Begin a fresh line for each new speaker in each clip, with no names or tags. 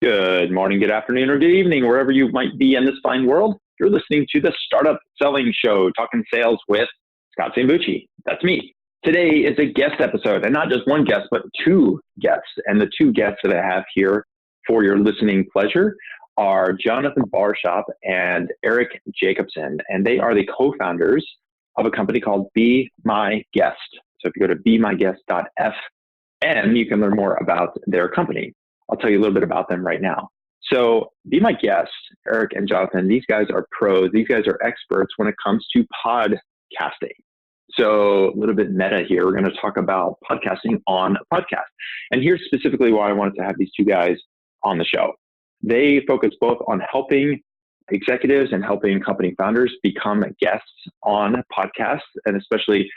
Good morning, good afternoon, or good evening, wherever you might be in this fine world. You're listening to the Startup Selling Show, talking sales with Scott Sambucci. That's me. Today is a guest episode, and not just one guest, but two guests. And the two guests that I have here for your listening pleasure are Jonathan Barshop and Erik Jacobson, and they are the co-founders of a company called BeMyGuest. So if you go to BeMyGuest.fm, you can learn more about their company. I'll tell you a little bit about them right now. So BeMyGuest, Erik and Jonathan, these guys are pros. These guys are experts when it comes to podcasting. So a little bit meta here. We're going to talk about podcasting on a podcast. And here's specifically why I wanted to have these two guys on the show. They focus both on helping executives and helping company founders become guests on podcasts, and especially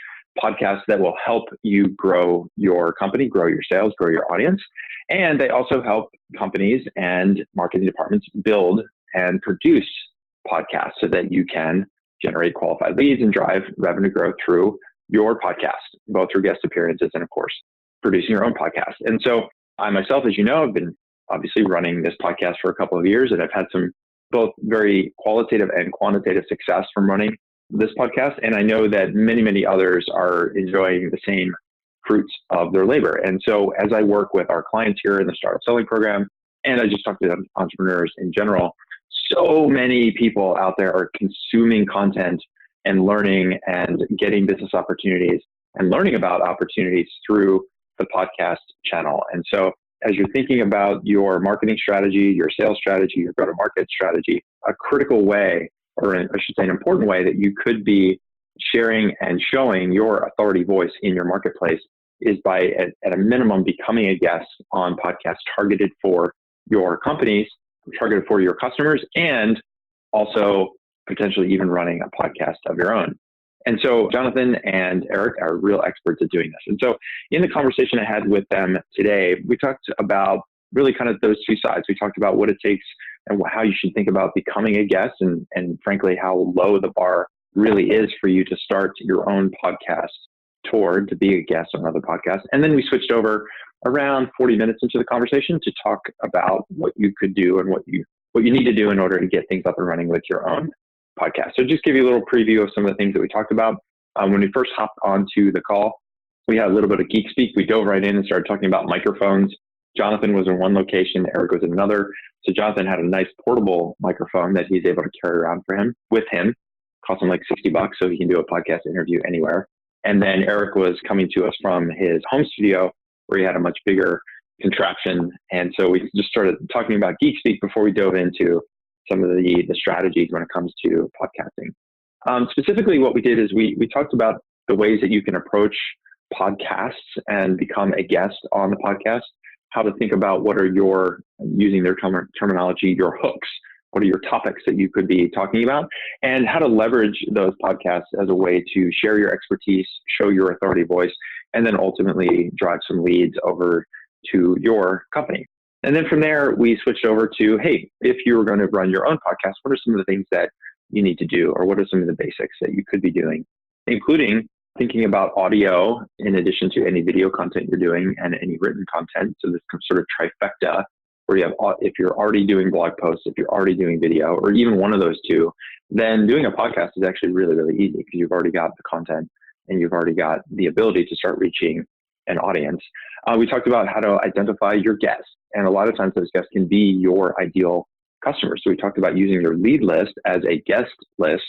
podcasts that will help you grow your company, grow your sales, grow your audience. And they also help companies and marketing departments build and produce podcasts so that you can generate qualified leads and drive revenue growth through your podcast, both through guest appearances and, of course, producing your own podcast. And so I myself, as you know, have been obviously running this podcast for a couple of years, and I've had some both very qualitative and quantitative success from running this podcast. And I know that many, many others are enjoying the same fruits of their labor. And so as I work with our clients here in the Startup Selling Program, and I just talk to entrepreneurs in general, so many people out there are consuming content and learning and getting business opportunities and learning about opportunities through the podcast channel. And so as you're thinking about your marketing strategy, your sales strategy, your go-to-market strategy, a critical way, or I should say an important way that you could be sharing and showing your authority voice in your marketplace is by, at a minimum, becoming a guest on podcasts targeted for your companies, targeted for your customers, and also potentially even running a podcast of your own. And so Jonathan and Erik are real experts at doing this. And so in the conversation I had with them today, we talked about really kind of those two sides. We talked about what it takes and how you should think about becoming a guest, and frankly, how low the bar really is for you to start your own podcast toward to be a guest on other podcasts. And then we switched over around 40 minutes into the conversation to talk about what you could do and what you need to do in order to get things up and running with your own podcast. So just give you a little preview of some of the things that we talked about. When we first hopped onto the call, we had a little bit of geek speak. We dove right in and started talking about microphones. Jonathan was in one location, Erik was in another. So Jonathan had a nice portable microphone that he's able to carry around with him. Cost him like $60, so he can do a podcast interview anywhere. And then Erik was coming to us from his home studio where he had a much bigger contraption. And so we just started talking about geek speak before we dove into some of the strategies when it comes to podcasting. Specifically, what we did is we talked about the ways that you can approach podcasts and become a guest on the podcast, how to think about what are your, using their terminology, your hooks. What are your topics that you could be talking about, and how to leverage those podcasts as a way to share your expertise, show your authority voice, and then ultimately drive some leads over to your company. And then from there, we switched over to, hey, if you were going to run your own podcast, what are some of the things that you need to do, or what are some of the basics that you could be doing, including thinking about audio in addition to any video content you're doing and any written content. So this sort of trifecta where you have, if you're already doing blog posts, if you're already doing video, or even one of those two, then doing a podcast is actually really, really easy because you've already got the content and you've already got the ability to start reaching an audience. We talked about how to identify your guests, and a lot of times those guests can be your ideal customers. So we talked about using your lead list as a guest list,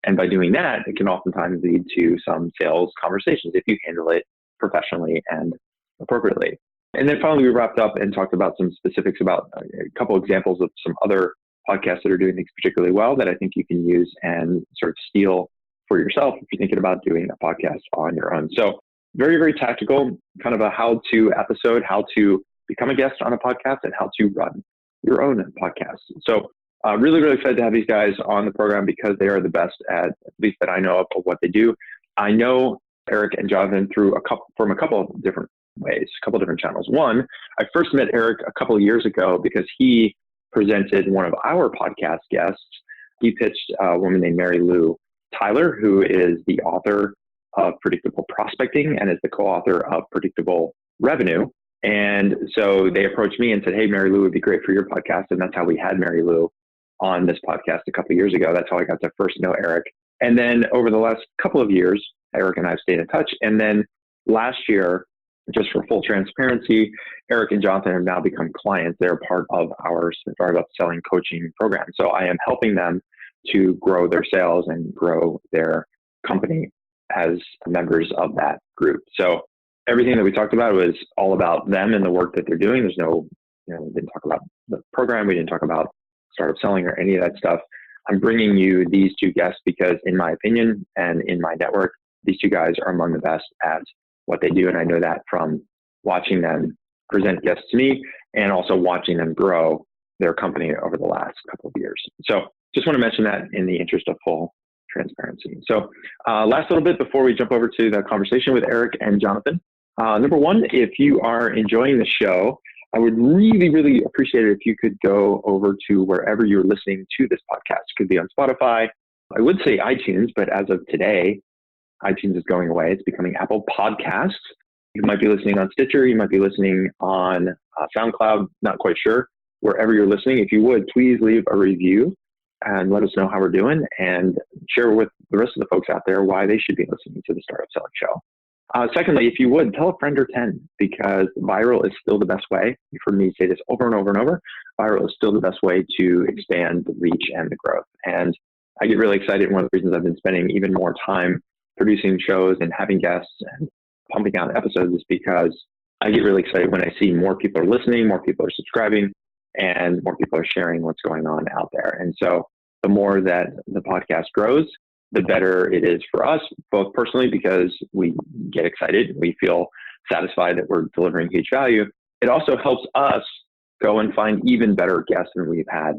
and by doing that, it can oftentimes lead to some sales conversations if you handle it professionally and appropriately. And then finally, we wrapped up and talked about some specifics about a couple examples of some other podcasts that are doing things particularly well that I think you can use and sort of steal for yourself if you're thinking about doing a podcast on your own. So very, very tactical, kind of a how-to episode, how to become a guest on a podcast and how to run your own podcast. So really, really excited to have these guys on the program because they are the best at least that I know of what they do. I know Erik and Jonathan from a couple of different ways, a couple of different channels. One, I first met Erik a couple of years ago because he presented one of our podcast guests. He pitched a woman named Mary Lou Tyler, who is the author of Predictable Prospecting and is the co-author of Predictable Revenue. And so they approached me and said, hey, Mary Lou would be great for your podcast. And that's how we had Mary Lou on this podcast a couple of years ago. That's how I got to first know Erik. And then over the last couple of years, Erik and I have stayed in touch. And then last year, just for full transparency, Erik and Jonathan have now become clients. They're part of our startup selling coaching program. So I am helping them to grow their sales and grow their company as members of that group. So everything that we talked about was all about them and the work that they're doing. There's no, we didn't talk about the program. We didn't talk about startup selling or any of that stuff. I'm bringing you these two guests because, in my opinion and in my network, these two guys are among the best at what they do. And I know that from watching them present guests to me and also watching them grow their company over the last couple of years. So just want to mention that in the interest of full transparency. So last little bit before we jump over to the conversation with Erik and Jonathan. Number one, if you are enjoying the show, I would really, really appreciate it if you could go over to wherever you're listening to this podcast. It could be on Spotify. I would say iTunes, but as of today, iTunes is going away. It's becoming Apple Podcasts. You might be listening on Stitcher. You might be listening on SoundCloud. Not quite sure. Wherever you're listening, if you would, please leave a review and let us know how we're doing and share with the rest of the folks out there why they should be listening to the Startup Selling Show. Secondly, if you would, tell a friend or 10, because viral is still the best way. You've heard me say this over and over and over. Viral is still the best way to expand the reach and the growth. And I get really excited. One of the reasons I've been spending even more time producing shows and having guests and pumping out episodes is because I get really excited when I see more people are listening, more people are subscribing, and more people are sharing what's going on out there. And so the more that the podcast grows, the better it is for us, both personally, because we get excited, we feel satisfied that we're delivering huge value. It also helps us go and find even better guests than we've had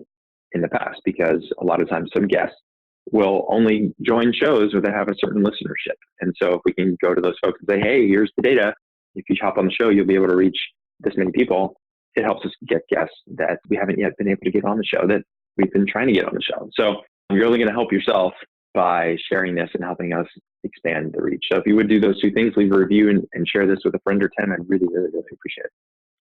in the past, because a lot of times some guests will only join shows where they have a certain listenership. And so if we can go to those folks and say, hey, here's the data. If you hop on the show, you'll be able to reach this many people. It helps us get guests that we haven't yet been able to get on the show that we've been trying to get on the show. So you're really going to help yourself by sharing this and helping us expand the reach. So if you would do those two things, leave a review and share this with a friend or 10, I'd really, really, really appreciate it.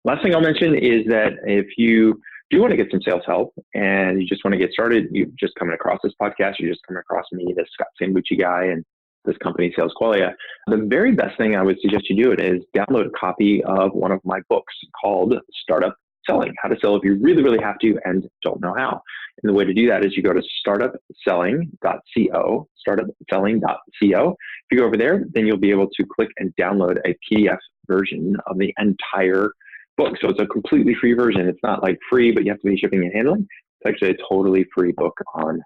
Last thing I'll mention is that if you do want to get some sales help and you just want to get started, you've just coming across this podcast, you're just coming across me, this Scott Sambucci guy, and this company, Sales Qualia, the very best thing I would suggest you do it is download a copy of one of my books called Startup Selling, How to Sell If You Really, Really Have to and Don't Know How. And the way to do that is you go to startupselling.co, startupselling.co. If you go over there, then you'll be able to click and download a PDF version of the entire book. So it's a completely free version. It's not like free, but you have to be shipping and handling. It's actually a totally free book on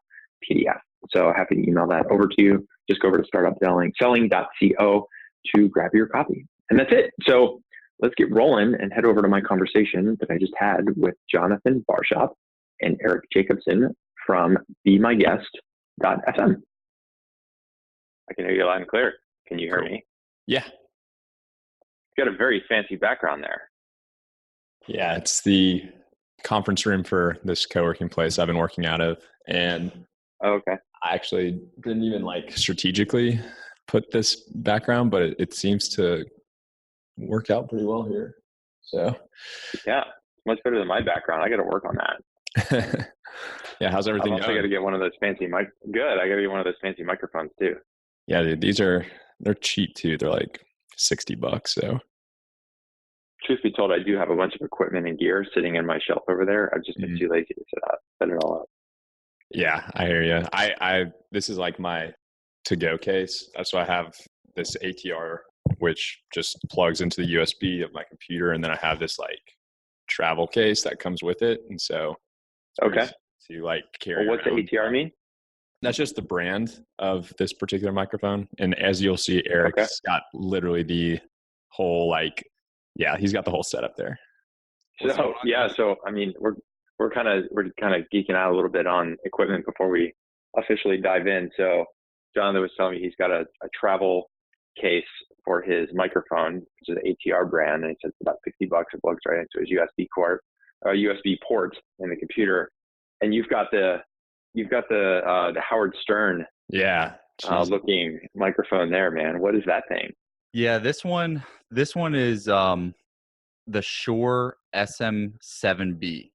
PDF. So happy to email that over to you. Just go over to startupselling.co to grab your copy. And that's it. So let's get rolling and head over to my conversation that I just had with Jonathan Barshop and Erik Jacobson from BeMyGuest's.fm. I can hear you loud and clear. Can you hear me?
Yeah.
You've got a very fancy background there.
Yeah, it's the conference room for this co-working place I've been working out of. And
okay.
I actually didn't even strategically put this background, but it seems to work out pretty well here. So
yeah, much better than my background. I got to work on that.
Yeah, how's everything going?
I got to get one of those fancy Good. I got to get one of those fancy microphones too.
Yeah, dude, they're cheap too. They're like $60. So,
truth be told, I do have a bunch of equipment and gear sitting in my shelf over there. I've just been too lazy to set it all up.
Yeah, I hear you. This is like my to-go case. That's why I have this ATR, which just plugs into the USB of my computer, and then I have this travel case that comes with it, and so
okay.
To carry.
Well, what's
around.
the ATR mean?
That's just the brand of this particular microphone, and as you'll see, Erik's got literally the whole he's got the whole setup there.
So yeah, so I mean we're kind of geeking out a little bit on equipment before we officially dive in. So Jonathan was telling me he's got a travel case for his microphone, which is an ATR brand, and he said it's about $60. It plugs right into his USB port in the computer, and you've got the Howard Stern looking microphone there, man. What is that thing?
Yeah, this one is the Shure SM7B.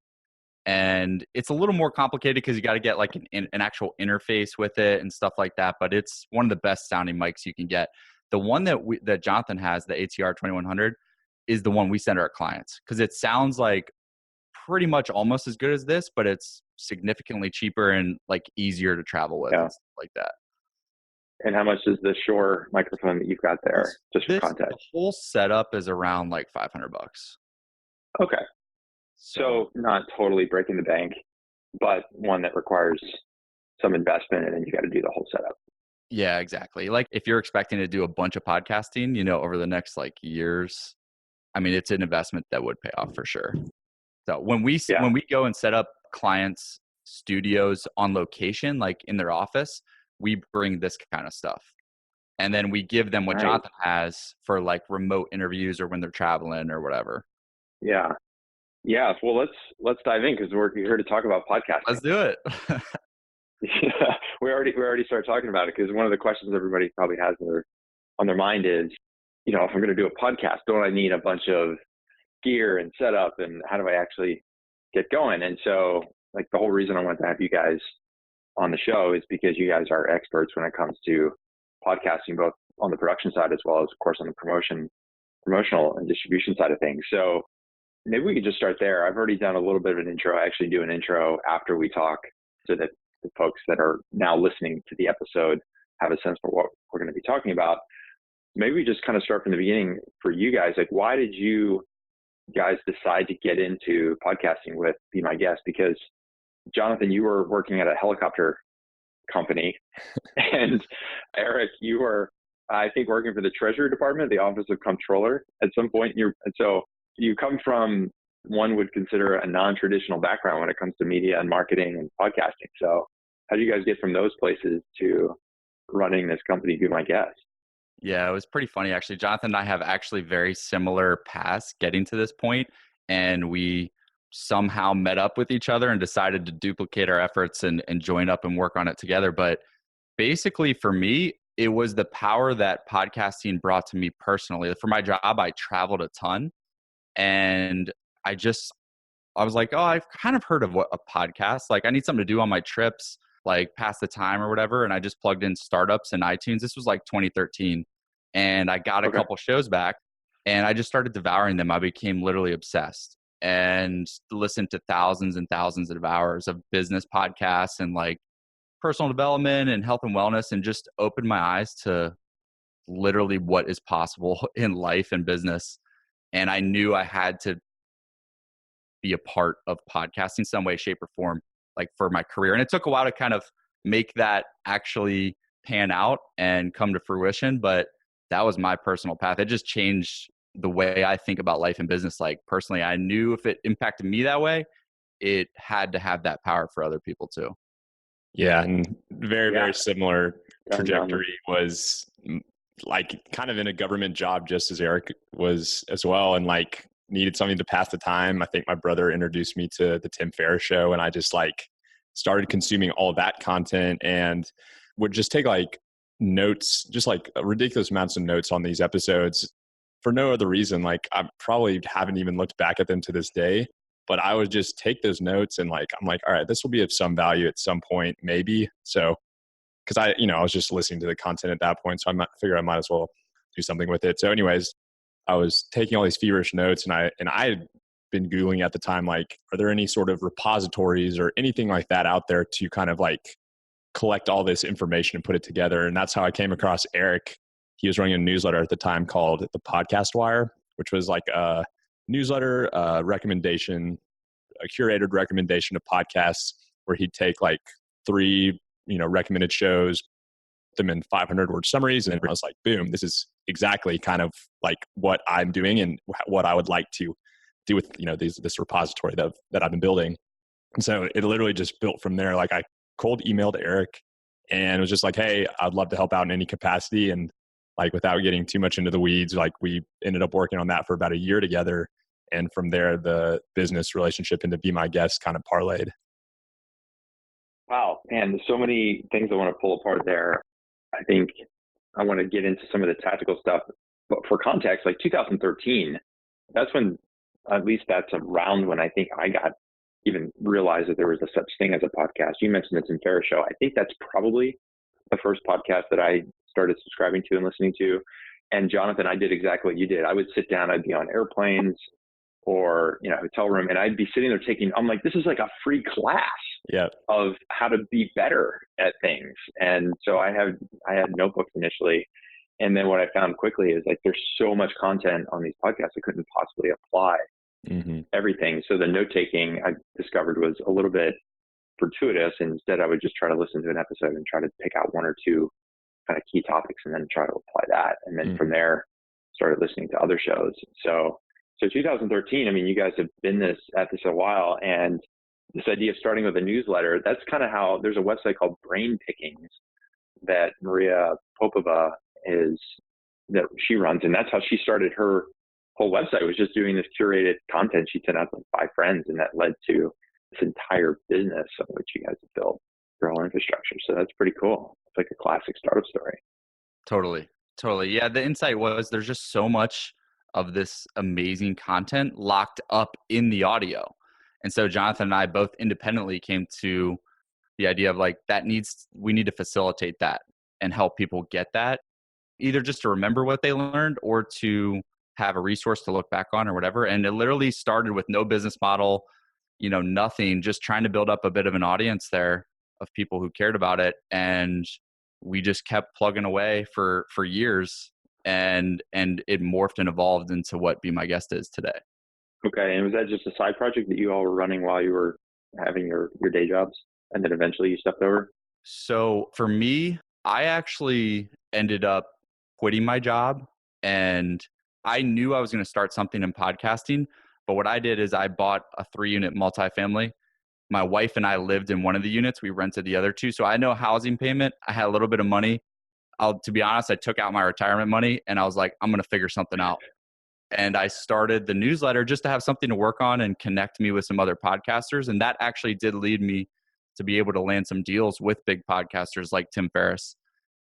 And it's a little more complicated because you got to get like an actual interface with it and stuff like that. But it's one of the best sounding mics you can get. The one that Jonathan has, the ATR 2100, is the one we send our clients because it sounds like pretty much almost as good as this, but it's significantly cheaper and like easier to travel with and stuff like that.
And how much is the Shure microphone that you've got there, just for context?
The whole setup is around like $500.
Okay. So not totally breaking the bank, but one that requires some investment, and then you got to do the whole setup.
Yeah, exactly. Like if you're expecting to do a bunch of podcasting, over the next like years, I mean, it's an investment that would pay off for sure. So when we go and set up clients' studios on location, like in their office, we bring this kind of stuff. And then we give them what Jonathan has for like remote interviews or when they're traveling or whatever.
Yeah. Yeah. Well, let's dive in because we're here to talk about podcasting.
Let's do it.
Yeah, we already started talking about it because one of the questions everybody probably has on their mind is, if I'm going to do a podcast, don't I need a bunch of gear and setup, and how do I actually get going? And so, like, the whole reason I wanted to have you guys on the show is because you guys are experts when it comes to podcasting, both on the production side as well as, of course, on the promotional and distribution side of things. So maybe we could just start there. I've already done a little bit of an intro. I actually do an intro after we talk so that the folks that are now listening to the episode have a sense for what we're going to be talking about. Maybe we just kind of start from the beginning for you guys. Like, why did you guys decide to get into podcasting with Be My Guest? Because Jonathan, you were working at a helicopter company, and Erik, you were, I think, working for the Treasury Department, the Office of Comptroller at some point. And so you come from, one would consider, a non-traditional background when it comes to media and marketing and podcasting. So how do you guys get from those places to running this company, Be My Guest?
Yeah, it was pretty funny, actually. Jonathan and I have actually very similar paths getting to this point, and we somehow met up with each other and decided to duplicate our efforts and join up and work on it together. But basically, for me, it was the power that podcasting brought to me personally. For my job, I traveled a ton, and I was like, oh, I've kind of heard of what a podcast, like I need something to do on my trips, like pass the time or whatever. And I just plugged in startups and iTunes. This was like 2013. And I got a couple shows back and I just started devouring them. I became literally obsessed and listened to thousands and thousands of hours of business podcasts and like personal development and health and wellness, and just opened my eyes to literally what is possible in life and business. And I knew I had to be a part of podcasting some way, shape, or form, like for my career. And it took a while to kind of make that actually pan out and come to fruition. But that was my personal path. It just changed the way I think about life and business. Like personally, I knew if it impacted me that way, it had to have that power for other people too.
Yeah. And very similar trajectory. Was like kind of in a government job, just as Erik was as well. And like, needed something to pass the time. I think my brother introduced me to the Tim Ferriss show, and I just like started consuming all of that content and would just take like notes, just like ridiculous amounts of notes on these episodes for no other reason. Like I probably haven't even looked back at them to this day, but I would just take those notes and like, I'm like, all right, this will be of some value at some point, maybe. So, cause I was just listening to the content at that point. So I figured I might as well do something with it. So anyways, I was taking all these feverish notes, and I had been Googling at the time, like, are there any sort of repositories or anything like that out there to kind of like collect all this information and put it together? And that's how I came across Erik. He was running a newsletter at the time called The Podcast Wire, which was like a newsletter recommendation, a curated recommendation of podcasts where he'd take like 3, recommended shows, them in 500-word summaries. And I was like, boom, this is exactly kind of like what I'm doing and what I would like to do with, this repository that I've been building. And so it literally just built from there. Like I cold emailed Erik and was just like, hey, I'd love to help out in any capacity. And like, without getting too much into the weeds, like we ended up working on that for about a year together. And from there, the business relationship into Be My Guest kind of parlayed.
Wow. And so many things I want to pull apart there. I think I want to get into some of the tactical stuff, but for context, like 2013, that's when at least that's around when I think I got even realized that there was a such thing as a podcast. You mentioned the Tim Ferriss show. I think that's probably the first podcast that I started subscribing to and listening to. And Jonathan, I did exactly what you did. I would sit down, I'd be on airplanes or, hotel room, and I'd be sitting there I'm like, this is like a free class of how to be better at things. And so I had notebooks initially. And then what I found quickly is like, there's so much content on these podcasts, I couldn't possibly apply everything. So the note taking I discovered was a little bit fortuitous. And instead I would just try to listen to an episode and try to pick out one or two kind of key topics and then try to apply that. And then from there, started listening to other shows. So 2013, I mean, you guys have been at this a while, and this idea of starting with a newsletter, that's kind of how there's a website called Brain Pickings that Maria Popova that she runs. And that's how she started her whole website, was just doing this curated content she sent out to 5 friends. And that led to this entire business of which you guys have built your whole infrastructure. So that's pretty cool. It's like a classic startup story.
Totally. Yeah. The insight was there's just so much of this amazing content locked up in the audio. And so Jonathan and I both independently came to the idea of like, we need to facilitate that and help people get that, either just to remember what they learned or to have a resource to look back on or whatever. And it literally started with no business model, nothing, just trying to build up a bit of an audience there of people who cared about it. And we just kept plugging away for years, and it morphed and evolved into what Be My Guest is today.
Okay. And was that just a side project that you all were running while you were having your day jobs, and then eventually you stepped over?
So for me, I actually ended up quitting my job, and I knew I was going to start something in podcasting. But what I did is I bought a 3-unit multifamily. My wife and I lived in one of the units. We rented the other 2. So I know housing payment. I had a little bit of money. To be honest, I took out my retirement money and I was like, I'm going to figure something out. And I started the newsletter just to have something to work on and connect me with some other podcasters. And that actually did lead me to be able to land some deals with big podcasters like Tim Ferriss,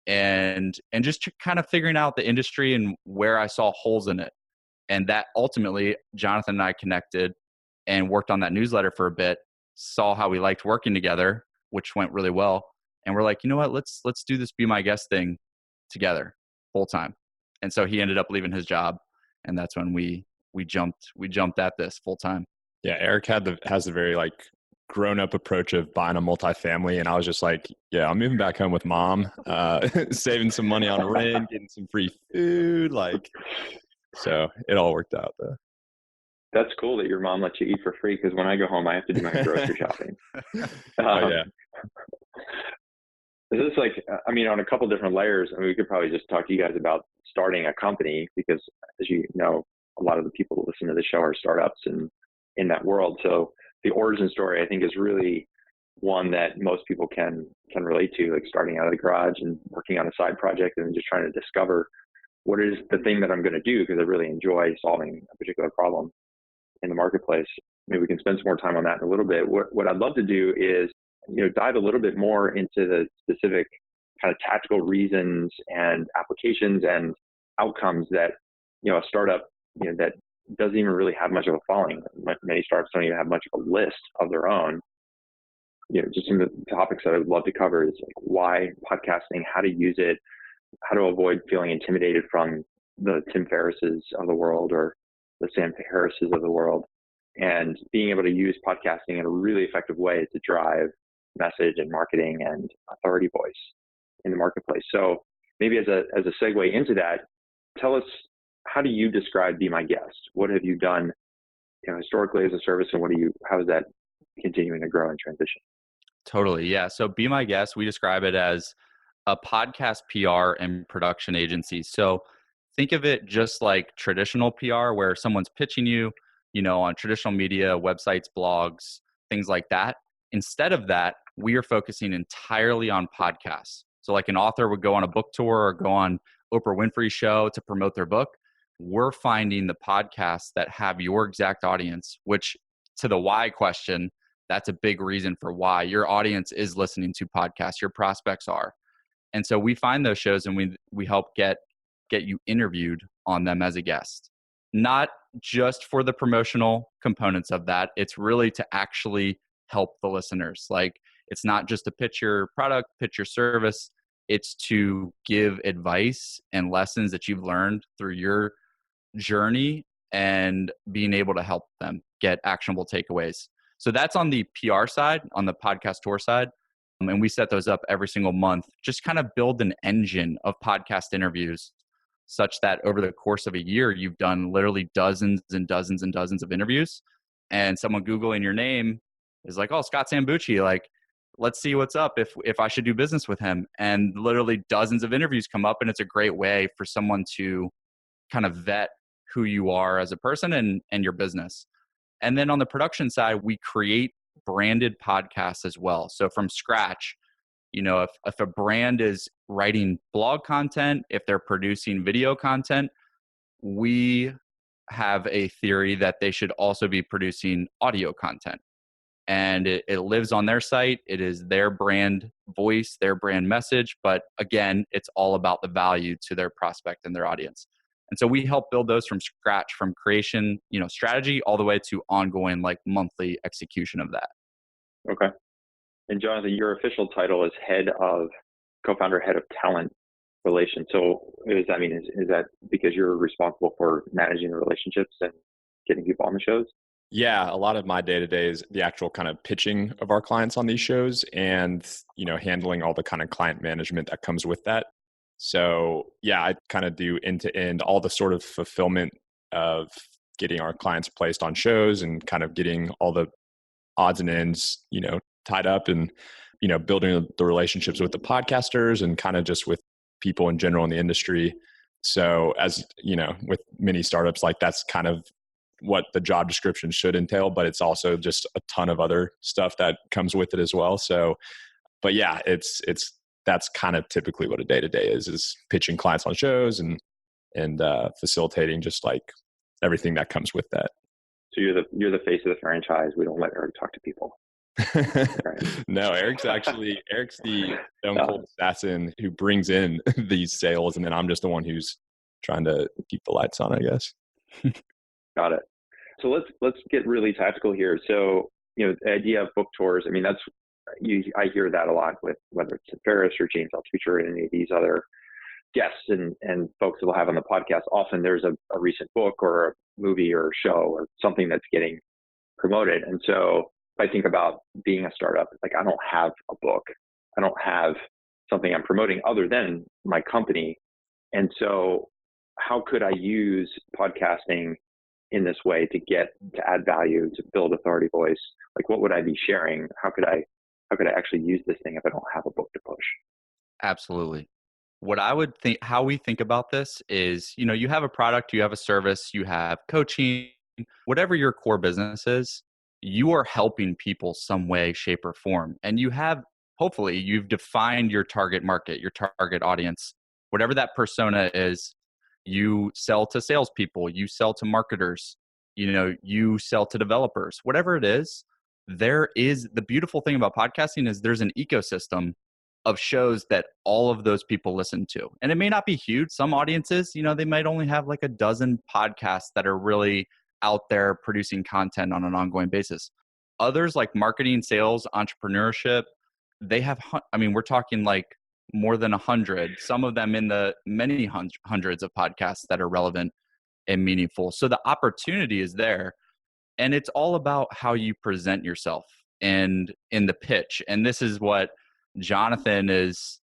and just kind of figuring out the industry and where I saw holes in it. And that ultimately, Jonathan and I connected and worked on that newsletter for a bit, saw how we liked working together, which went really well. And we're like, you know what, let's do this Be My Guest thing together full time. And so he ended up leaving his job, and that's when we jumped at this full time.
Yeah, Erik has the very like grown up approach of buying a multifamily, and I was just like, yeah, I'm moving back home with mom, saving some money on rent, getting some free food, so it all worked out though.
That's cool that your mom lets you eat for free, because when I go home, I have to do my grocery shopping.
Oh yeah.
This is like, I mean, on a couple different layers. I mean, we could probably just talk to you guys about starting a company, because as you know, a lot of the people who listen to the show are startups and in that world. So the origin story, I think, is really one that most people can relate to, like starting out of the garage and working on a side project and just trying to discover what is the thing that I'm going to do, because I really enjoy solving a particular problem in the marketplace. Maybe we can spend some more time on that in a little bit. What I'd love to do is, dive a little bit more into the specific kind of tactical reasons and applications and outcomes that, a startup, that doesn't even really have much of a following. Many startups don't even have much of a list of their own. Just some of the topics that I would love to cover is like why podcasting, how to use it, how to avoid feeling intimidated from the Tim Ferrisses of the world or the Sam Harrises of the world, and being able to use podcasting in a really effective way to drive message and marketing and authority voice in the marketplace. So maybe as a segue into that, tell us, how do you describe Be My Guest? What have you done, historically as a service, and how is that continuing to grow and transition?
Totally. Yeah. So Be My Guest, we describe it as a podcast PR and production agency. So think of it just like traditional PR, where someone's pitching you, on traditional media, websites, blogs, things like that. Instead of that, we are focusing entirely on podcasts. So like an author would go on a book tour or go on Oprah Winfrey's show to promote their book. We're finding the podcasts that have your exact audience, which, to the why question, that's a big reason for why your audience is listening to podcasts. Your prospects are. And so we find those shows and we help get you interviewed on them as a guest. Not just for the promotional components of that. It's really to actually help the listeners. Like, it's not just to pitch your product, pitch your service. It's to give advice and lessons that you've learned through your journey and being able to help them get actionable takeaways. So that's on the PR side, on the podcast tour side. And we set those up every single month, just kind of build an engine of podcast interviews such that over the course of a year, you've done literally dozens and dozens and dozens of interviews. And someone Googling your name is like, oh, Scott Sambucci, like, let's see what's up if I should do business with him. And literally dozens of interviews come up, and it's a great way for someone to kind of vet who you are as a person and your business. And then on the production side, we create branded podcasts as well. So from scratch, if a brand is writing blog content, if they're producing video content, we have a theory that they should also be producing audio content. And it lives on their site. It is their brand voice, their brand message. But again, it's all about the value to their prospect and their audience. And so we help build those from scratch, from creation, strategy, all the way to ongoing, like, monthly execution of that.
Okay. And Jonathan, your official title is co-founder, head of talent relations. So is that because you're responsible for managing the relationships and getting people on the shows?
Yeah, a lot of my day-to-day is the actual kind of pitching of our clients on these shows and, handling all the kind of client management that comes with that. So yeah, I kind of do end-to-end all the sort of fulfillment of getting our clients placed on shows and kind of getting all the odds and ends, tied up and, building the relationships with the podcasters and kind of just with people in general in the industry. So as, with many startups, like, that's kind of what the job description should entail, but it's also just a ton of other stuff that comes with it as well. So, but yeah, that's kind of typically what a day-to-day is pitching clients on shows and facilitating just like everything that comes with that.
So you're the face of the franchise. We don't let Erik talk to people.
No, Erik's the stone cold assassin who brings in these sales, and then I'm just the one who's trying to keep the lights on, I guess.
Got it. So let's get really tactical here. So, the idea of book tours, I hear that a lot with whether it's Tim Ferriss or James Altucher and any of these other guests and folks that we'll have on the podcast. Often there's a recent book or a movie or a show or something that's getting promoted. And so if I think about being a startup, like, I don't have a book. I don't have something I'm promoting other than my company. And so how could I use podcasting in this way to add value, to build authority voice? Like, what would I be sharing? How could I actually use this thing if I don't have a book to push?
Absolutely. What I would think, how we think about this is, you have a product, you have a service, you have coaching, whatever your core business is, you are helping people some way, shape, or form. And hopefully you've defined your target market, your target audience, whatever that persona is. You sell to salespeople, you sell to marketers, you sell to developers, whatever it is. The beautiful thing about podcasting is there's an ecosystem of shows that all of those people listen to. And it may not be huge. Some audiences, they might only have like a dozen podcasts that are really out there producing content on an ongoing basis. Others, like marketing, sales, entrepreneurship, they have, we're talking like more than 100, some of them in the many hundreds of podcasts that are relevant and meaningful. So the opportunity is there, and it's all about how you present yourself and in the pitch. And this is what Jonathan is,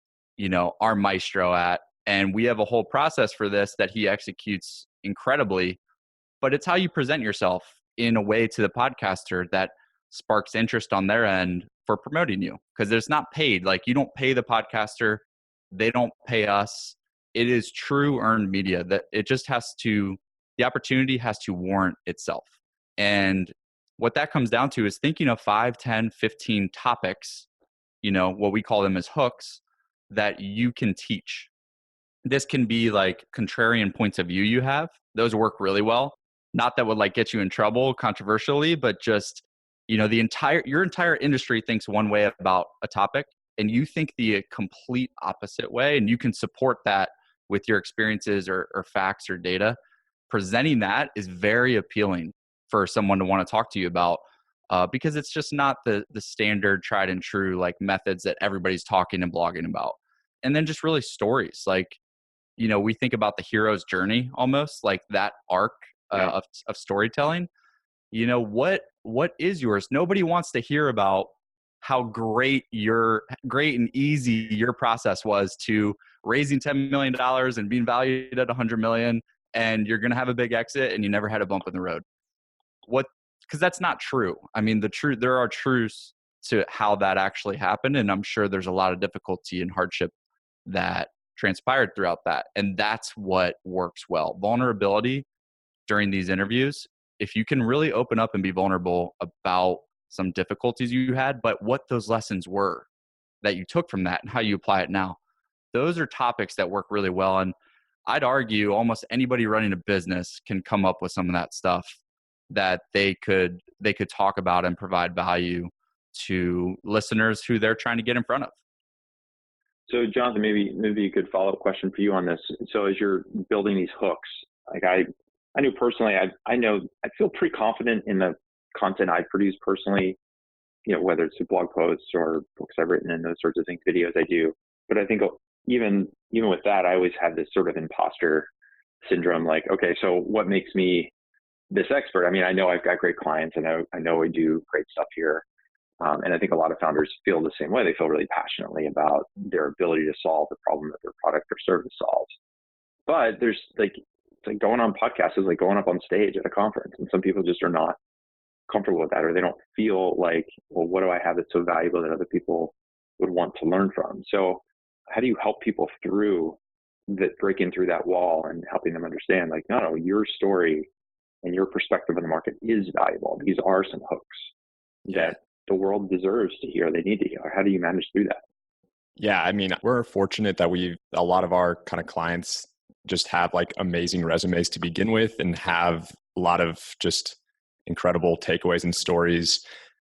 our maestro at. And we have a whole process for this that he executes incredibly, but it's how you present yourself in a way to the podcaster that sparks interest on their end for promoting you, because it's not paid. Like, you don't pay the podcaster, they don't pay us. It is true earned media that it just the opportunity has to warrant itself. And what that comes down to is thinking of 5, 10, 15 topics, what we call them as hooks, that you can teach. This can be like contrarian points of view you have. Those work really well. Not that would like get you in trouble controversially, but just, your entire industry thinks one way about a topic, and you think the complete opposite way, and you can support that with your experiences or facts or data. presenting that is very appealing for someone to want to talk to you about, because it's just not the standard tried and true like methods that everybody's talking and blogging about. And then just really stories, like, we think about the hero's journey, almost like that arc of storytelling. What is yours? Nobody wants to hear about how great and easy your process was to raising $10 million and being valued at 100 million, and you're going to have a big exit and you never had a bump in the road. Because that's not true. I mean, there are truths to how that actually happened. And I'm sure there's a lot of difficulty and hardship that transpired throughout that. And that's what works well. Vulnerability during these interviews, if you can really open up and be vulnerable about some difficulties you had, but what those lessons were that you took from that and how you apply it now, those are topics that work really well. And I'd argue almost anybody running a business can come up with some of that stuff that they could talk about and provide value to listeners who they're trying to get in front of.
So Jonathan, maybe you could follow-up question for you on this. So as you're building these hooks, like I knew personally, I feel pretty confident in the content I produce personally, whether it's through blog posts or books I've written and those sorts of things, videos I do. But I think even with that, I always have this sort of imposter syndrome. Like, okay, so what makes me this expert? I mean, I know I've got great clients, and I know I do great stuff here. And I think a lot of founders feel the same way. They feel really passionately about their ability to solve the problem that their product or service solves. But there's it's like going on podcasts is like going up on stage at a conference, and some people just are not comfortable with that, or they don't feel like, well, what do I have that's so valuable that other people would want to learn from? So how do you help people through that, breaking through that wall and helping them understand, like, no, your story and your perspective on the market is valuable. These are some hooks that the world deserves to hear. They need to hear. How do you manage through that?
Yeah, I mean, we're fortunate that a lot of our kind of clients just have like amazing resumes to begin with and have a lot of just incredible takeaways and stories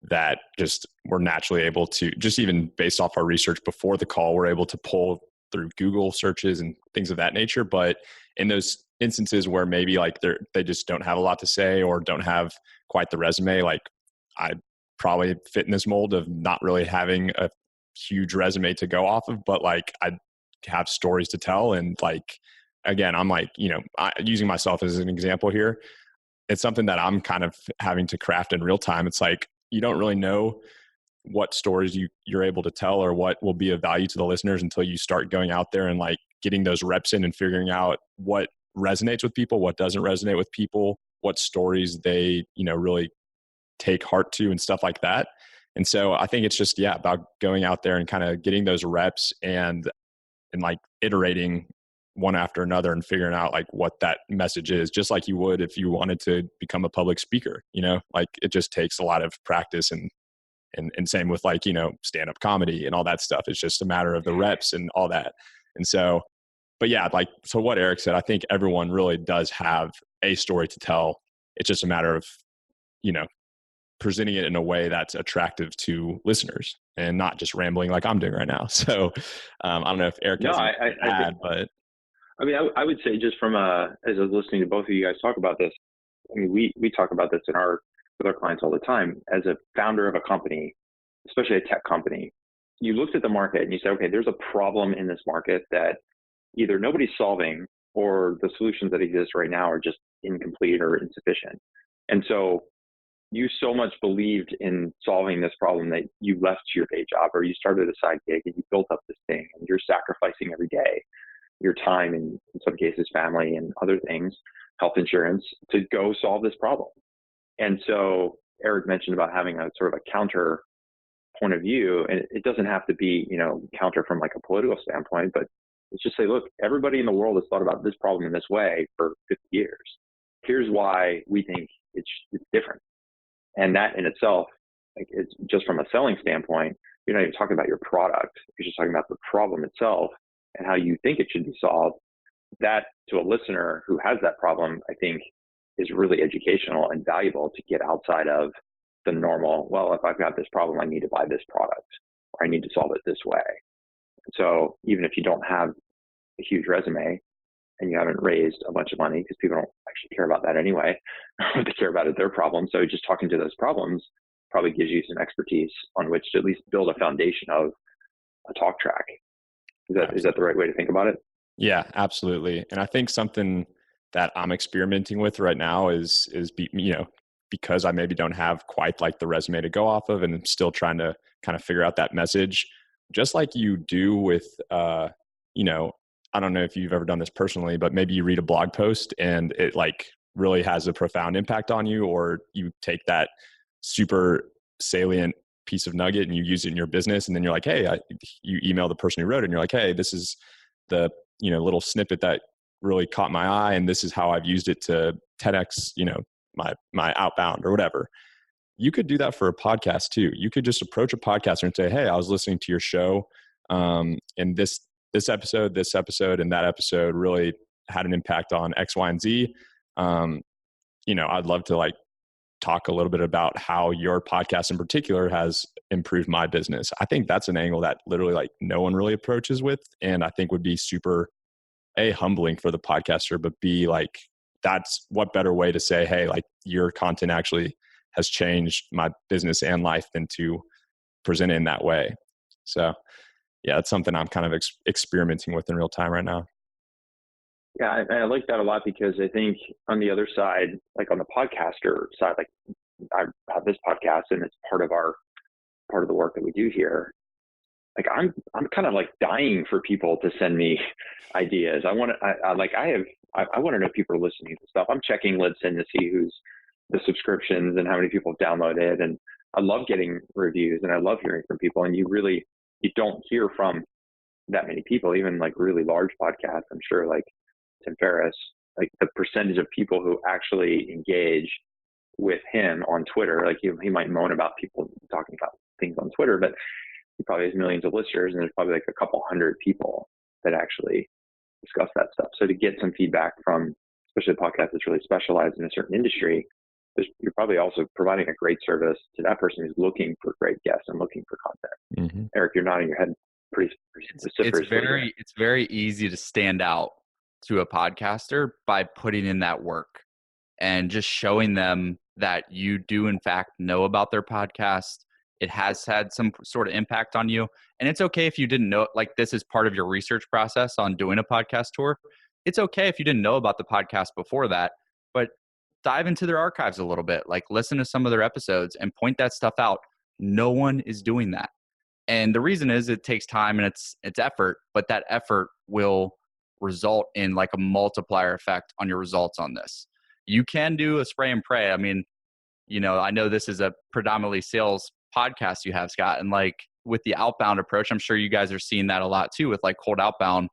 that just we're naturally able to, just even based off our research before the call, we're able to pull through Google searches and things of that nature. But in those instances where maybe like they just don't have a lot to say or don't have quite the resume, like I probably fit in this mold of not really having a huge resume to go off of, but like I have stories to tell. And like, again, I'm like, using myself as an example here, it's something that I'm kind of having to craft in real time. It's like, you don't really know what stories you're able to tell or what will be of value to the listeners until you start going out there and like getting those reps in and figuring out what resonates with people, what doesn't resonate with people, what stories they, really take heart to and stuff like that. And so I think it's just, about going out there and kind of getting those reps and like iterating one after another and figuring out like what that message is, just like you would if you wanted to become a public speaker. Like it just takes a lot of practice and same with like, stand-up comedy and all that stuff. It's just a matter of the reps and all that. And so, but so what Erik said, I think everyone really does have a story to tell. It's just a matter of, presenting it in a way that's attractive to listeners and not just rambling like I'm doing right now. So I don't know if Erik has anything to add, but
I mean, I would say just as I was listening to both of you guys talk about this, I mean, we talk about this with our clients all the time. As a founder of a company, especially a tech company, you looked at the market and you said, okay, there's a problem in this market that either nobody's solving or the solutions that exist right now are just incomplete or insufficient. And so you so much believed in solving this problem that you left your day job or you started a side gig and you built up this thing and you're sacrificing every day your time and in some cases family and other things, health insurance, to go solve this problem. And so Erik mentioned about having a sort of a counter point of view, and it doesn't have to be, counter from like a political standpoint, but it's just say, look, everybody in the world has thought about this problem in this way for 50 years. Here's why we think it's different. And that in itself, like, it's just from a selling standpoint, you're not even talking about your product. You're just talking about the problem itself and how you think it should be solved. That to a listener who has that problem, I think is really educational and valuable to get outside of the normal, well, if I've got this problem, I need to buy this product or I need to solve it this way. So even if you don't have a huge resume and you haven't raised a bunch of money, because people don't actually care about that anyway. What they care about is their problem. So just talking to those problems probably gives you some expertise on which to at least build a foundation of a talk track. Is that the right way to think about it?
Yeah, absolutely. And I think something that I'm experimenting with right now is because I maybe don't have quite like the resume to go off of, and I'm still trying to kind of figure out that message, just like you do with, I don't know if you've ever done this personally, but maybe you read a blog post and it like really has a profound impact on you, or you take that super salient piece of nugget and you use it in your business, and then you're like, hey, you email the person who wrote it and you're like, hey, this is the little snippet that really caught my eye, and this is how I've used it to 10x my outbound or whatever. You could do that for a podcast too. You could just approach a podcaster and say, hey, I was listening to your show, and this episode, and that episode really had an impact on X, Y, and Z. I'd love to like talk a little bit about how your podcast in particular has improved my business. I think that's an angle that literally like no one really approaches with, and I think would be super humbling for the podcaster, but B, like, that's what better way to say, hey, like your content actually has changed my business and life than to present it in that way. So yeah, it's something I'm kind of experimenting with in real time right now.
Yeah, I like that a lot, because I think on the other side, like on the podcaster side, like I have this podcast and it's part of the work that we do here. Like I'm kind of like dying for people to send me ideas. I want to know if people are listening to stuff. I'm checking Libsyn to see who's the subscriptions and how many people have downloaded. And I love getting reviews and I love hearing from people. And you don't hear from that many people, even like really large podcasts. I'm sure like Tim Ferriss, like the percentage of people who actually engage with him on Twitter, like he might moan about people talking about things on Twitter, but he probably has millions of listeners, and there's probably like a couple hundred people that actually discuss that stuff. So to get some feedback from, especially a podcast that's really specialized in a certain industry, you're probably also providing a great service to that person who's looking for great guests and looking for content. Mm-hmm. Erik, you're nodding your head pretty specific.
It's very easy to stand out to a podcaster by putting in that work and just showing them that you do in fact know about their podcast. It has had some sort of impact on you. And it's okay if you didn't know, like this is part of your research process on doing a podcast tour. It's okay if you didn't know about the podcast before that, but dive into their archives a little bit, like listen to some of their episodes and point that stuff out. No one is doing that. And the reason is it takes time and it's effort, but that effort will result in like a multiplier effect on your results on this. You can do a spray and pray. I mean, I know this is a predominantly sales podcast you have, Scott, and like with the outbound approach, I'm sure you guys are seeing that a lot too with like cold outbound.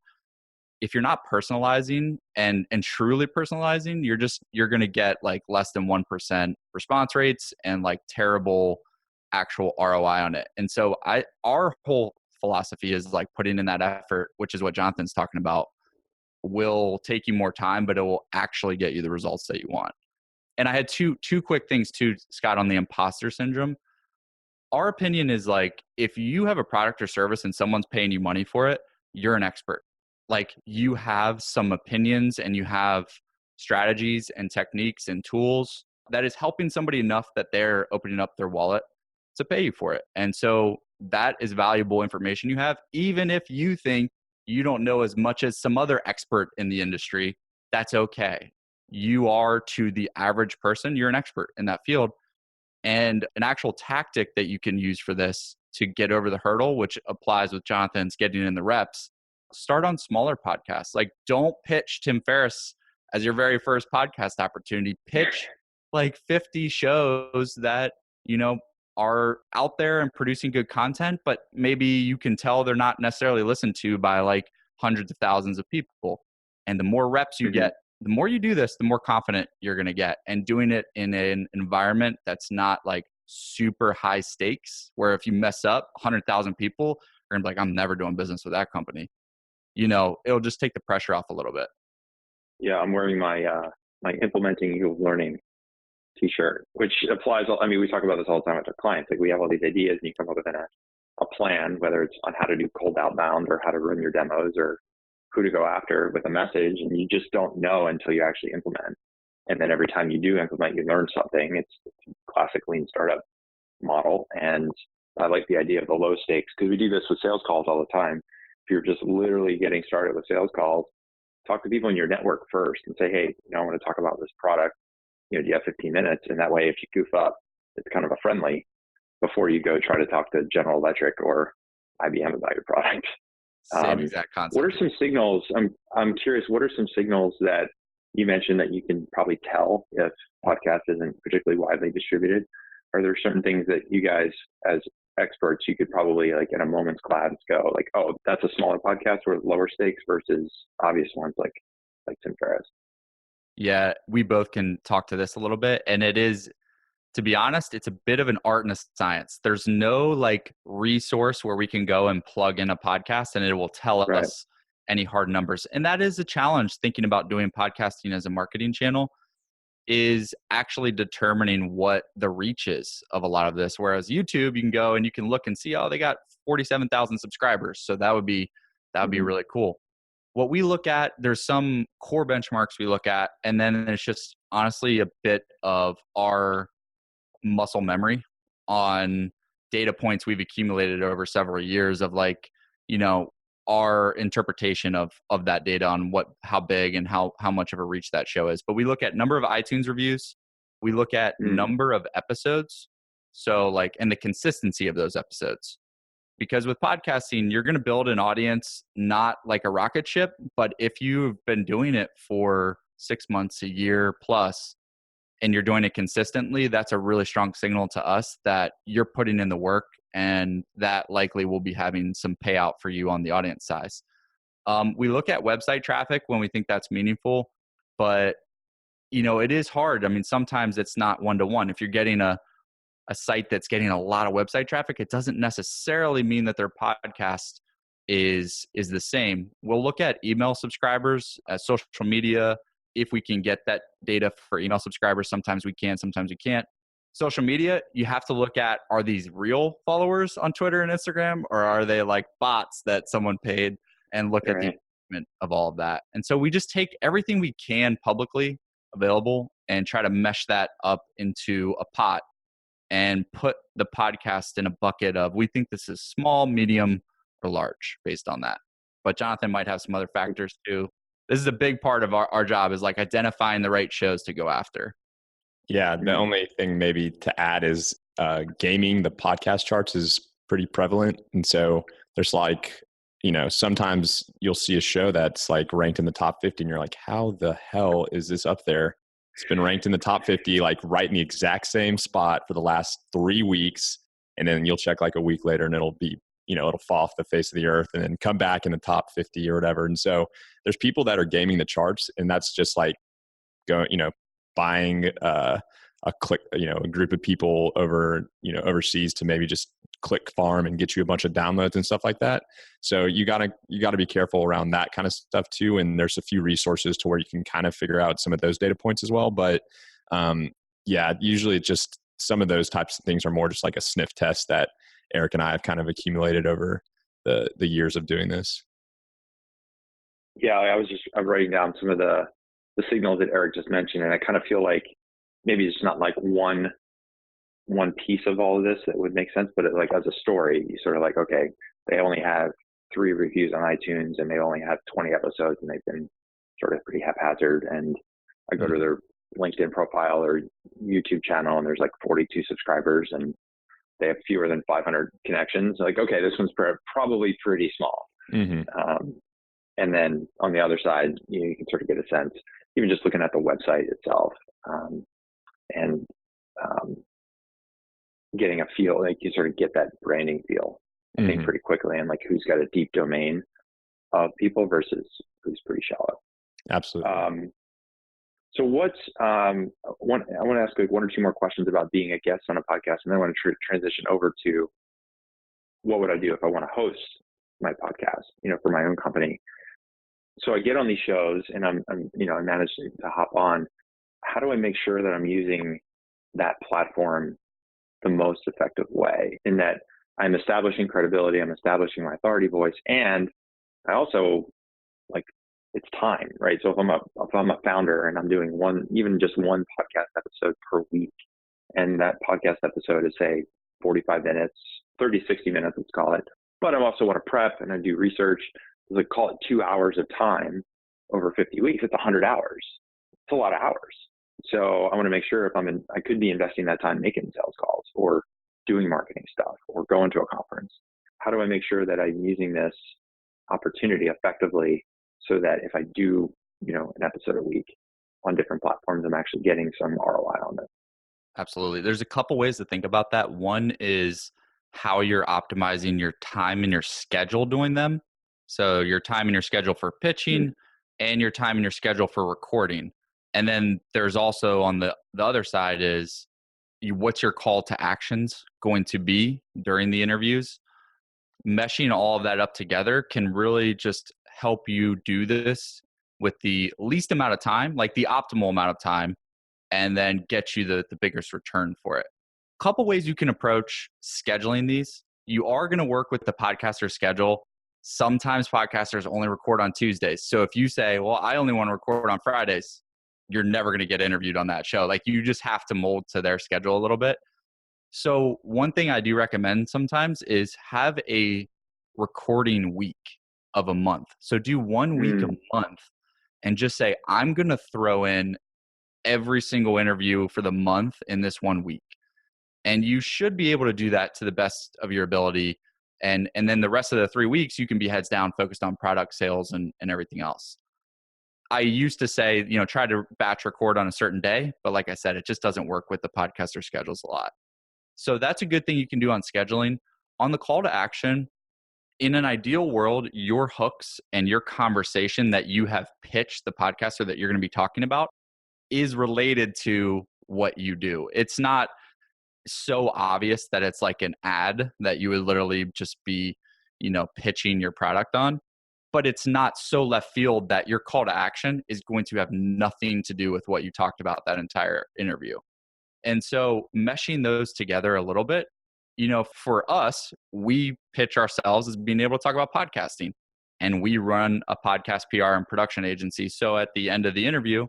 If you're not personalizing and truly personalizing, you're going to get like less than 1% response rates and like terrible actual ROI on it. And so our whole philosophy is like putting in that effort, which is what Jonathan's talking about, will take you more time, but it will actually get you the results that you want. And I had two quick things too, Scott, on the imposter syndrome. Our opinion is like, if you have a product or service and someone's paying you money for it, you're an expert. Like you have some opinions and you have strategies and techniques and tools that is helping somebody enough that they're opening up their wallet to pay you for it. And so that is valuable information you have, even if you think you don't know as much as some other expert in the industry. That's okay. You are, to the average person, you're an expert in that field. And an actual tactic that you can use for this to get over the hurdle, which applies with Jonathan's getting in the reps, start on smaller podcasts. Like don't pitch Tim Ferriss as your very first podcast opportunity. Pitch like 50 shows that, are out there and producing good content, but maybe you can tell they're not necessarily listened to by like hundreds of thousands of people. And the more reps you get, the more you do this, the more confident you're going to get. And doing it in an environment that's not like super high stakes, where if you mess up, 100,000 people are going to be like, I'm never doing business with that company. It'll just take the pressure off a little bit.
Yeah, I'm wearing my implementing youth learning t-shirt, which applies. I mean, we talk about this all the time with our clients. Like we have all these ideas and you come up with a plan, whether it's on how to do cold outbound or how to run your demos or who to go after with a message, and you just don't know until you actually implement. And then every time you do implement, you learn something. It's a classic lean startup model. And I like the idea of the low stakes, because we do this with sales calls all the time. If you're just literally getting started with sales calls, talk to people in your network first and say, hey, I want to talk about this product. Do you have 15 minutes? And that way, if you goof up, it's kind of a friendly before you go try to talk to General Electric or IBM about your product.
Same exact concept.
What are some signals? I'm curious. What are some signals that you mentioned that you can probably tell if podcast isn't particularly widely distributed? Are there certain things that you guys, as experts, you could probably, like, in a moment's glance go like, oh, that's a smaller podcast or lower stakes versus obvious ones like Tim Ferriss?
Yeah, we both can talk to this a little bit. And it is, to be honest, it's a bit of an art and a science. There's no like resource where we can go and plug in a podcast and it will tell us any hard numbers. And that is a challenge thinking about doing podcasting as a marketing channel, is actually determining what the reach is of a lot of this. Whereas YouTube, you can go and you can look and see, oh, they got 47,000 subscribers. So that would be really cool. What we look at, there's some core benchmarks we look at, and then it's just honestly a bit of our muscle memory on data points we've accumulated over several years of, like, our interpretation of that data on how big and how much of a reach that show is. But we look at number of iTunes reviews. We look at number of episodes. So and the consistency of those episodes. Because with podcasting, you're going to build an audience, not like a rocket ship, but if you've been doing it for 6 months, a year plus, and you're doing it consistently, that's a really strong signal to us that you're putting in the work, and that likely will be having some payout for you on the audience size. We look at website traffic when we think that's meaningful, but it is hard. I mean, sometimes it's not one-to-one. If you're getting a site that's getting a lot of website traffic, it doesn't necessarily mean that their podcast is the same. We'll look at email subscribers, social media. If we can get that data for email subscribers, sometimes we can, sometimes we can't. Social media, you have to look at, are these real followers on Twitter and Instagram, or are they like bots that someone paid, and look at the engagement of all of that. And so we just take everything we can publicly available and try to mesh that up into a pot and put the podcast in a bucket of, we think this is small, medium, or large based on that. But Jonathan might have some other factors too. This is a big part of our job, is like identifying the right shows to go after.
Yeah. The only thing maybe to add is gaming the podcast charts is pretty prevalent. And so there's sometimes you'll see a show that's like ranked in the top 50 and you're like, how the hell is this up there? It's been ranked in the top 50, like right in the exact same spot for the last 3 weeks. And then you'll check like a week later and it'll be, it'll fall off the face of the earth and then come back in the top 50 or whatever. And so there's people that are gaming the charts, and that's just like buying a group of people over, overseas to maybe just click farm and get you a bunch of downloads and stuff like that. So you gotta be careful around that kind of stuff too. And there's a few resources to where you can kind of figure out some of those data points as well. But usually just some of those types of things are more just like a sniff test that Erik and I have kind of accumulated over the years of doing this.
Yeah, I'm writing down some of the signals that Erik just mentioned, and I kind of feel like maybe it's not like one piece of all of this that would make sense, but like as a story, you sort of like, okay, they only have 3 reviews on iTunes and they only have 20 episodes and they've been sort of pretty haphazard. And I go to their LinkedIn profile or YouTube channel and there's like 42 subscribers and they have fewer than 500 connections. Like, okay, this one's probably pretty small. Mm-hmm. And then on the other side, you can sort of get a sense, even just looking at the website itself, and getting a feel, like you sort of get that branding feel, I think, pretty quickly, and like who's got a deep domain of people versus who's pretty shallow.
Absolutely.
So what's I want to ask like 1 or 2 more questions about being a guest on a podcast, and then I want to transition over to what would I do if I want to host my podcast, for my own company. So I get on these shows and I manage to hop on. How do I make sure that I'm using that platform the most effective way, in that I'm establishing credibility, I'm establishing my authority voice, and I also like it's time, right? So if I'm a founder and I'm doing even just one podcast episode per week, and that podcast episode is say 45 minutes, 30, 60 minutes, let's call it. But I also want to prep and I do research. Like call it 2 hours of time over 50 weeks. It's 100 hours. It's a lot of hours. So I want to make sure if I could be investing that time making sales calls or doing marketing stuff or going to a conference. How do I make sure that I'm using this opportunity effectively so that if I do, an episode a week on different platforms, I'm actually getting some ROI on it?
Absolutely. There's a couple ways to think about that. One is how you're optimizing your time and your schedule doing them. So your time and your schedule for pitching and your time and your schedule for recording. And then there's also on the other side is what's your call to actions going to be during the interviews. Meshing all of that up together can really just help you do this with the least amount of time, like the optimal amount of time, and then get you the biggest return for it. A couple ways you can approach scheduling these. You are going to work with the podcaster schedule. Sometimes podcasters only record on Tuesdays. So if you say, well, I only want to record on Fridays, you're never going to get interviewed on that show. Like you just have to mold to their schedule a little bit. So one thing I do recommend sometimes is have a recording week of a month. So do 1 week a month and just say, I'm going to throw in every single interview for the month in this 1 week. And you should be able to do that to the best of your ability. And then the rest of the 3 weeks, you can be heads down, focused on product sales and everything else. I used to say, try to batch record on a certain day. But like I said, it just doesn't work with the podcaster schedules a lot. So that's a good thing you can do on scheduling. On the call to action, in an ideal world, your hooks and your conversation that you have pitched the podcaster that you're going to be talking about is related to what you do. It's not so obvious that it's like an ad that you would literally just be, pitching your product on, but it's not so left field that your call to action is going to have nothing to do with what you talked about that entire interview. And so meshing those together a little bit, for us, we pitch ourselves as being able to talk about podcasting, and we run a podcast PR and production agency. So at the end of the interview,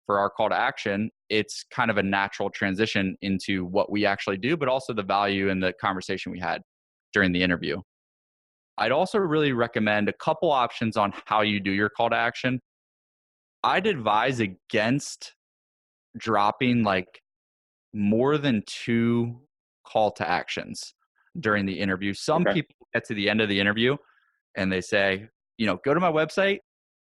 for our call to action, it's kind of a natural transition into what we actually do, but also the value and the conversation we had during the interview. I'd also really recommend a couple options on how you do your call to action. I'd advise against dropping like more than 2 call to actions during the interview. Some people get to the end of the interview and they say, go to my website,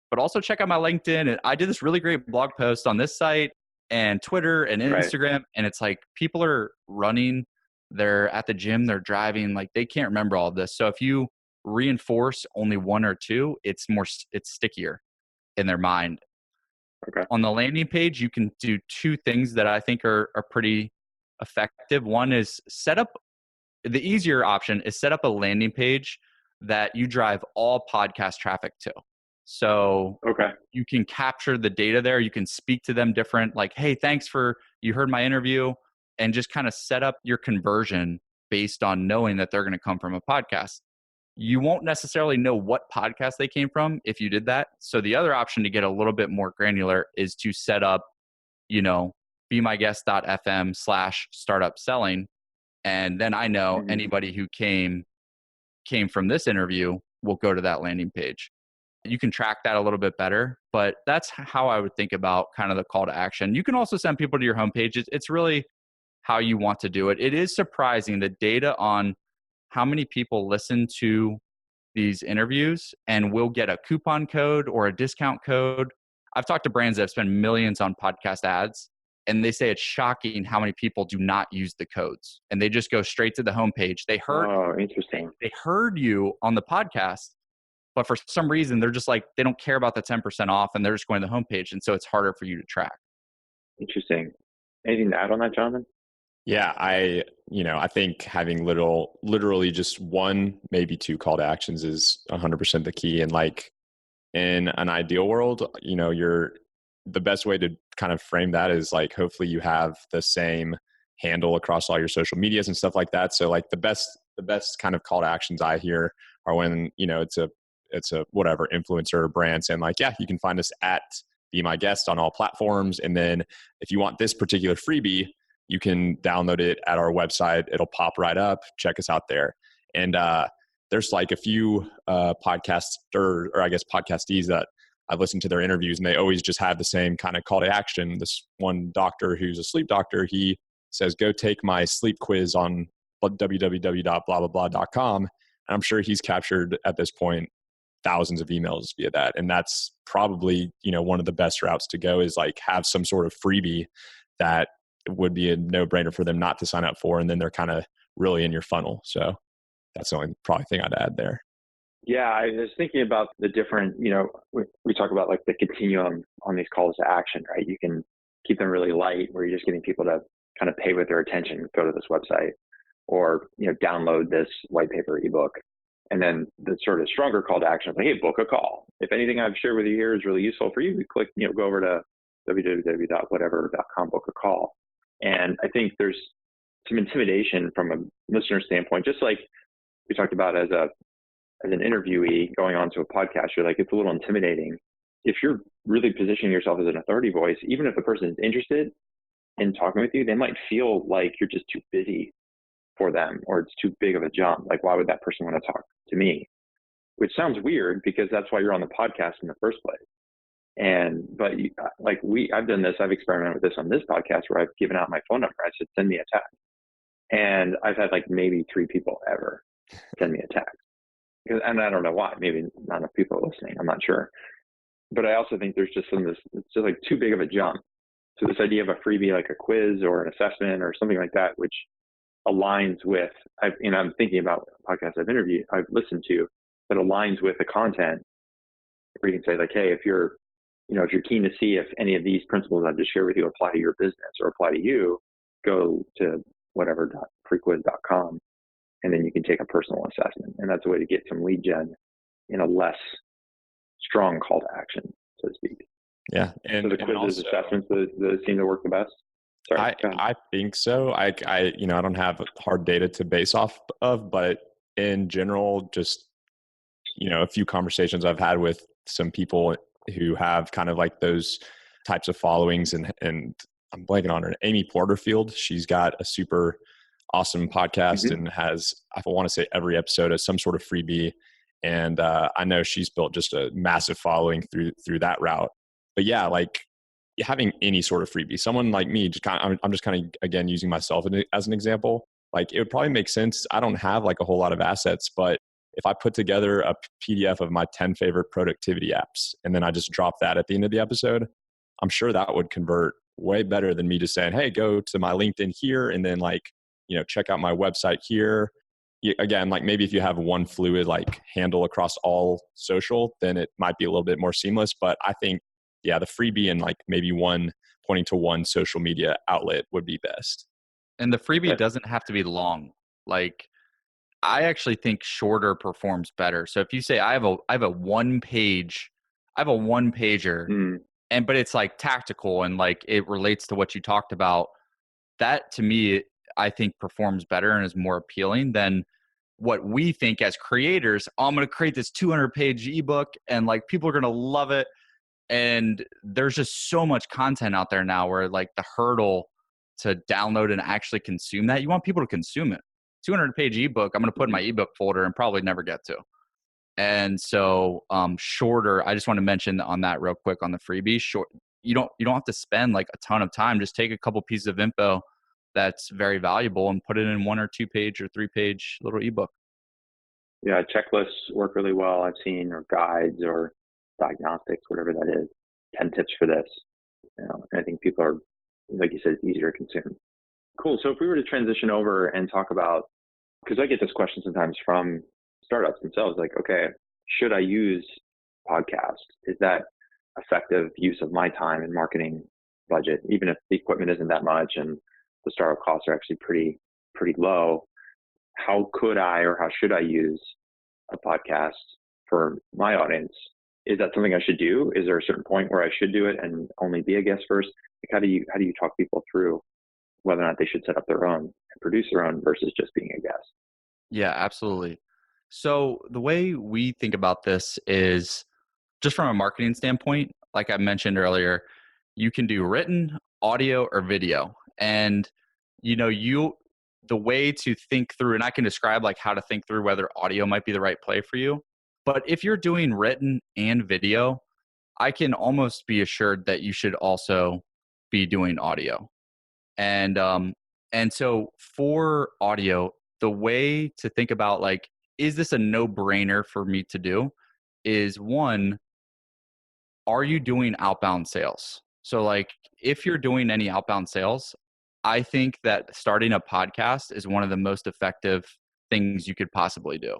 but also check out my LinkedIn. And I did this really great blog post on this site and Twitter and Instagram. Right. And it's like people are running, they're at the gym, they're driving, like they can't remember all of this. So if you reinforce only 1 or 2, it's stickier in their mind. Okay. On the landing page, you can do 2 things that I think are pretty effective. One is the easier option is set up a landing page that you drive all podcast traffic to. So you can capture the data there. You can speak to them different, like, hey, thanks you heard my interview, and just kind of set up your conversion based on knowing that they're going to come from a podcast. You won't necessarily know what podcast they came from if you did that. So the other option to get a little bit more granular is to set up, BeMyGuest's.fm/startup selling. And then I know anybody who came from this interview will go to that landing page. You can track that a little bit better, but that's how I would think about kind of the call to action. You can also send people to your homepage. It's really how you want to do it. It is surprising, the data on how many people listen to these interviews and will get a coupon code or a discount code. I've talked to brands that have spent millions on podcast ads, and they say it's shocking how many people do not use the codes and they just go straight to the homepage. They heard you on the podcast, but for some reason they're just like, they don't care about the 10% off and they're just going to the homepage. And so it's harder for you to track.
Interesting. Anything to add on that, Jonathan?
Yeah, I think having literally just 1, maybe 2 call to actions is 100% the key. And like in an ideal world, the best way to kind of frame that is like, hopefully you have the same handle across all your social medias and stuff like that. So like the best kind of call to actions I hear are when, it's a it's a whatever influencer or brand saying like, yeah, you can find us at Be My Guest on all platforms. And then if you want this particular freebie, you can download it at our website. It'll pop right up. Check us out there. And there's like a few podcasts or I guess podcastees that I've listened to their interviews, and they always just have the same kind of call to action. This one doctor who's a sleep doctor, he says, go take my sleep quiz on www.blablabla.com. And I'm sure he's captured at this point thousands of emails via that. And that's probably, one of the best routes to go is like have some sort of freebie that would be a no-brainer for them not to sign up for. And then they're kind of really in your funnel. So that's the only probably thing I'd add there.
Yeah, I was thinking about the different, we talk about like the continuum on these calls to action, right? You can keep them really light where you're just getting people to kind of pay with their attention, go to this website or, download this white paper ebook. And then the sort of stronger call to action is like, hey, book a call. If anything I've shared with you here is really useful for you, click, go over to www.whatever.com, book a call. And I think there's some intimidation from a listener standpoint, just like we talked about as an interviewee going on to a podcast, you're like, it's a little intimidating. If you're really positioning yourself as an authority voice, even if the person is interested in talking with you, they might feel like you're just too busy for them, or it's too big of a jump. Like, why would that person want to talk to me? Which sounds weird because that's why you're on the podcast in the first place. But I've done this, I've experimented with this on this podcast where I've given out my phone number. I said, send me a text. And I've had like maybe 3 people ever send me a text. And I don't know why, maybe not enough people are listening. I'm not sure. But I also think there's just it's just like too big of a jump. So this idea of a freebie, like a quiz or an assessment or something like that, which aligns with, I'm thinking about podcasts I've listened to that aligns with the content where you can say like, hey, if you're keen to see if any of these principles I've just shared with you apply to your business or apply to you, go to whatever.freequiz.com and then you can take a personal assessment. And that's a way to get some lead gen in a less strong call to action, so to speak.
Yeah.
So the quizzes, assessments, those seem to work the best. Sorry,
I think so. I don't have hard data to base off of, but in general, just, a few conversations I've had with some people who have kind of like those types of followings and I'm blanking on her, Amy Porterfield. She's got a super awesome podcast and has, I want to say every episode has some sort of freebie. And I know she's built just a massive following through that route. But yeah, like having any sort of freebie, someone like me, I'm just kind of, again, using myself as an example, like it would probably make sense. I don't have like a whole lot of assets, but if I put together a PDF of my 10 favorite productivity apps, and then I just drop that at the end of the episode, I'm sure that would convert way better than me just saying, hey, go to my LinkedIn here. And then like, check out my website here. Again, like maybe if you have one fluid like handle across all social, then it might be a little bit more seamless. But I think, yeah, the freebie and like maybe one pointing to one social media outlet would be best.
And the freebie doesn't have to be long. Like I actually think shorter performs better. So if you say I have a one pager, but it's like tactical and like it relates to what you talked about, that to me I think performs better and is more appealing than what we think as creators. Oh, I'm going to create this 200-page ebook and like people are going to love it. And there's just so much content out there now where like the hurdle to download and actually consume that, you want people to consume it. 200-page ebook, I'm going to put in my ebook folder and probably never get to. And so shorter, I just want to mention on that real quick on the freebie, you don't have to spend like a ton of time. Just take a couple pieces of info that's very valuable and put it in 1 or 2 page or 3-page little ebook.
Yeah, checklists work really well, I've seen, or guides or diagnostics, whatever that is. 10 tips for this. I think people are, like you said, it's easier to consume. Cool. So if we were to transition over and talk about, because I get this question sometimes from startups themselves, like, okay, should I use podcast? Is that effective use of my time and marketing budget, even if the equipment isn't that much and the startup costs are actually pretty low? How could I or how should I use a podcast for my audience? Is that something I should do? Is there a certain point where I should do it and only be a guest first? Like how do you talk people through whether or not they should set up their own and produce their own versus just being a guest?
Yeah, absolutely. So the way we think about this is just from a marketing standpoint. Like I mentioned earlier, you can do written, audio, or video. And the way to think through, and I can describe like how to think through whether audio might be the right play for you. But if you're doing written and video, I can almost be assured that you should also be doing audio. And so for audio, the way to think about like, is this a no-brainer for me to do? Is one, are you doing outbound sales? So like if you're doing any outbound sales, I think that starting a podcast is one of the most effective things you could possibly do.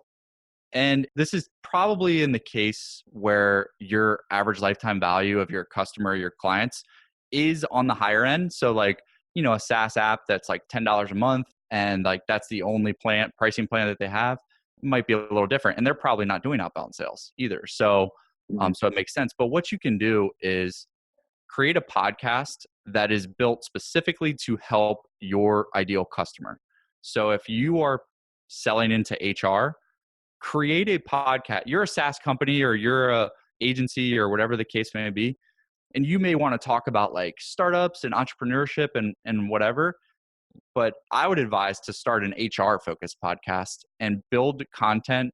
And this is probably in the case where your average lifetime value of your customer, your clients is on the higher end. So like, a SaaS app that's like $10 a month and like that's the only pricing plan that they have might be a little different. And they're probably not doing outbound sales either. So it makes sense. But what you can do is create a podcast that is built specifically to help your ideal customer. So if you are selling into HR, create a podcast. You're a SaaS company or you're a agency or whatever the case may be, and you may want to talk about like startups and entrepreneurship and whatever. But I would advise to start an HR focused podcast and build content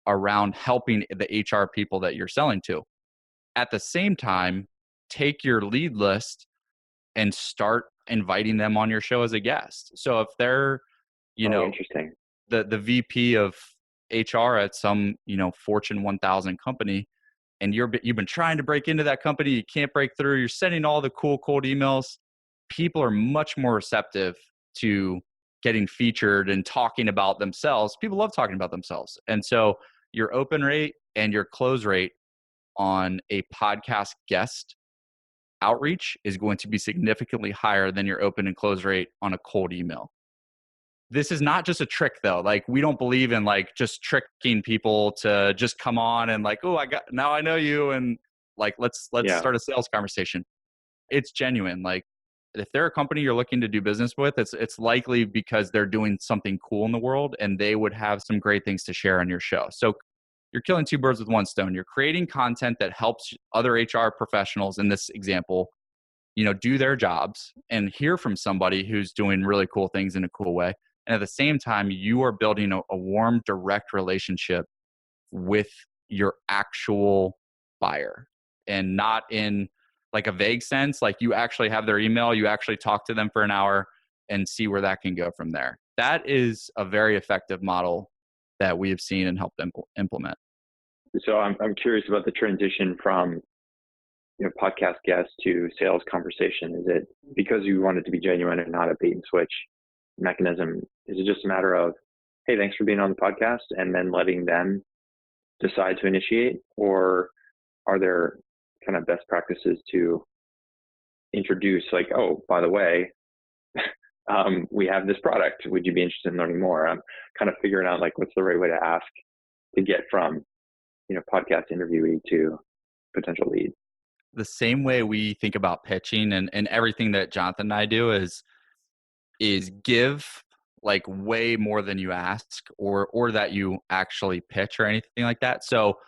around helping the HR people that you're selling to. At the same time, take your lead list and start inviting them on your show as a guest. So if they're,
interesting,
the VP of HR at some, Fortune 1000 company, and you've been trying to break into that company, you can't break through, you're sending all the cool cold emails, people are much more receptive to getting featured and talking about themselves. People love talking about themselves. And so your open rate and your close rate on a podcast guest outreach is going to be significantly higher than your open and close rate on a cold email. This is not just a trick though. Like we don't believe in like just tricking people to just come on and like, oh, now I know you. And like, let's start a sales conversation. It's genuine. Like if they're a company you're looking to do business with, it's likely because they're doing something cool in the world and they would have some great things to share on your show. So you're killing two birds with one stone. You're creating content that helps other HR professionals in this example, do their jobs and hear from somebody who's doing really cool things in a cool way. And at the same time, you are building a warm, direct relationship with your actual buyer and not in like a vague sense. Like you actually have their email, you actually talk to them for an hour and see where that can go from there. That is a very effective model that we have seen and helped implement.
So I'm curious about the transition from podcast guest to sales conversation. Is it because you want it to be genuine and not a bait and switch mechanism? Is it just a matter of, hey, thanks for being on the podcast, and then letting them decide to initiate? Or are there kind of best practices to introduce, like, oh, by the way, we have this product. Would you be interested in learning more? I'm kind of figuring out like what's the right way to ask to get from podcast interviewee to potential lead.
The same way we think about pitching and everything that Jonathan and I do is give like way more than you ask or that you actually pitch or anything like that. So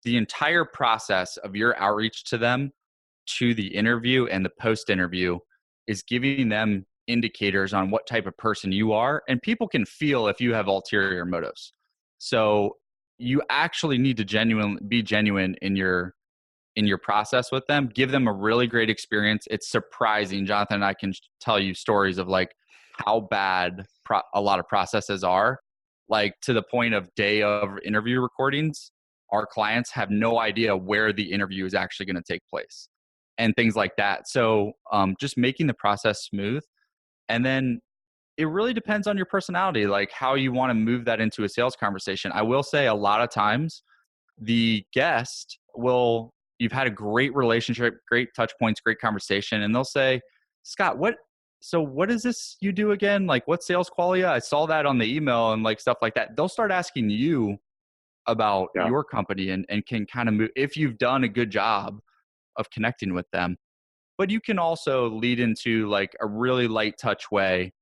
the entire process of your outreach to them, to the interview and the post interview, is giving them indicators on what type of person you are, and people can feel if you have ulterior motives. So you actually need to be genuine in your process with them. Give them a really great experience. It's surprising, Jonathan and I can tell you stories of like how bad a lot of processes are, like to the point of day of interview recordings. Our clients have no idea where the interview is actually going to take place and things like that. So just making the process smooth. And then it really depends on your personality, like how you want to move that into a sales conversation. I will say a lot of times the guest you've had a great relationship, great touch points, great conversation. And they'll say, Scott, what is this you do again? Like what sales qualia? I saw that on the email and like stuff like that. They'll start asking you about your company and can kind of move if you've done a good job of connecting with them. But you can also lead into like a really light touch way,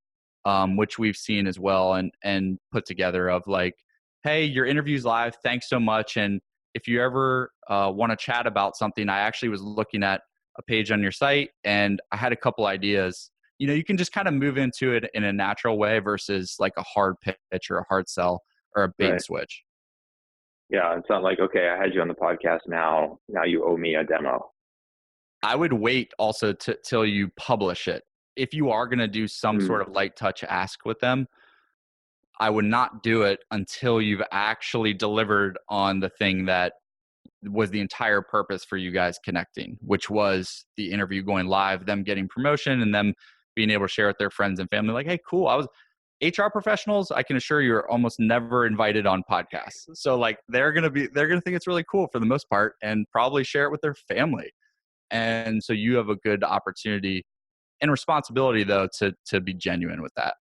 which we've seen as well and put together of like, hey, your interview's live. Thanks so much. And if you ever want to chat about something, I actually was looking at a page on your site and I had a couple ideas. You can just kind of move into it in a natural way versus like a hard pitch or a hard sell or a bait and
Right.
switch.
Yeah. It's not like, okay, I had you on the podcast. Now you owe me a demo.
I would wait also till you publish it. If you are going to do some sort of light touch ask with them, I would not do it until you've actually delivered on the thing that was the entire purpose for you guys connecting, which was the interview going live, them getting promotion, and them being able to share with their friends and family. Like, hey, cool. HR professionals, I can assure you, are almost never invited on podcasts. So like they're gonna think it's really cool for the most part and probably share it with their family. And so you have a good opportunity and responsibility though to be genuine with that.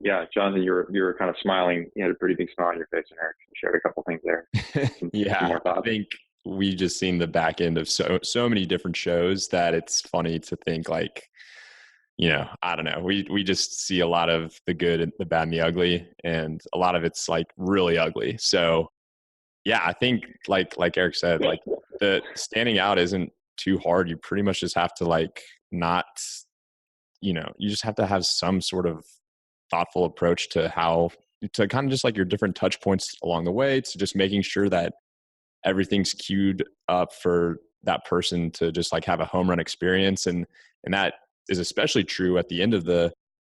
Yeah, Jonathan, you were kind of smiling. You had a pretty big smile on your face, and Erik shared a couple things there. Some more
I
thoughts.
think we just seen the back end of so many different shows that it's funny to think like, I don't know. We just see a lot of the good, the bad, and the ugly, and a lot of it's like really ugly. So yeah, I think like Erik said, like the standing out isn't too hard. You pretty much just have to like not, you just have to have some sort of thoughtful approach to kind of just like your different touch points along the way, to just making sure that everything's queued up for that person to just like have a home run experience. And that is especially true at the end of the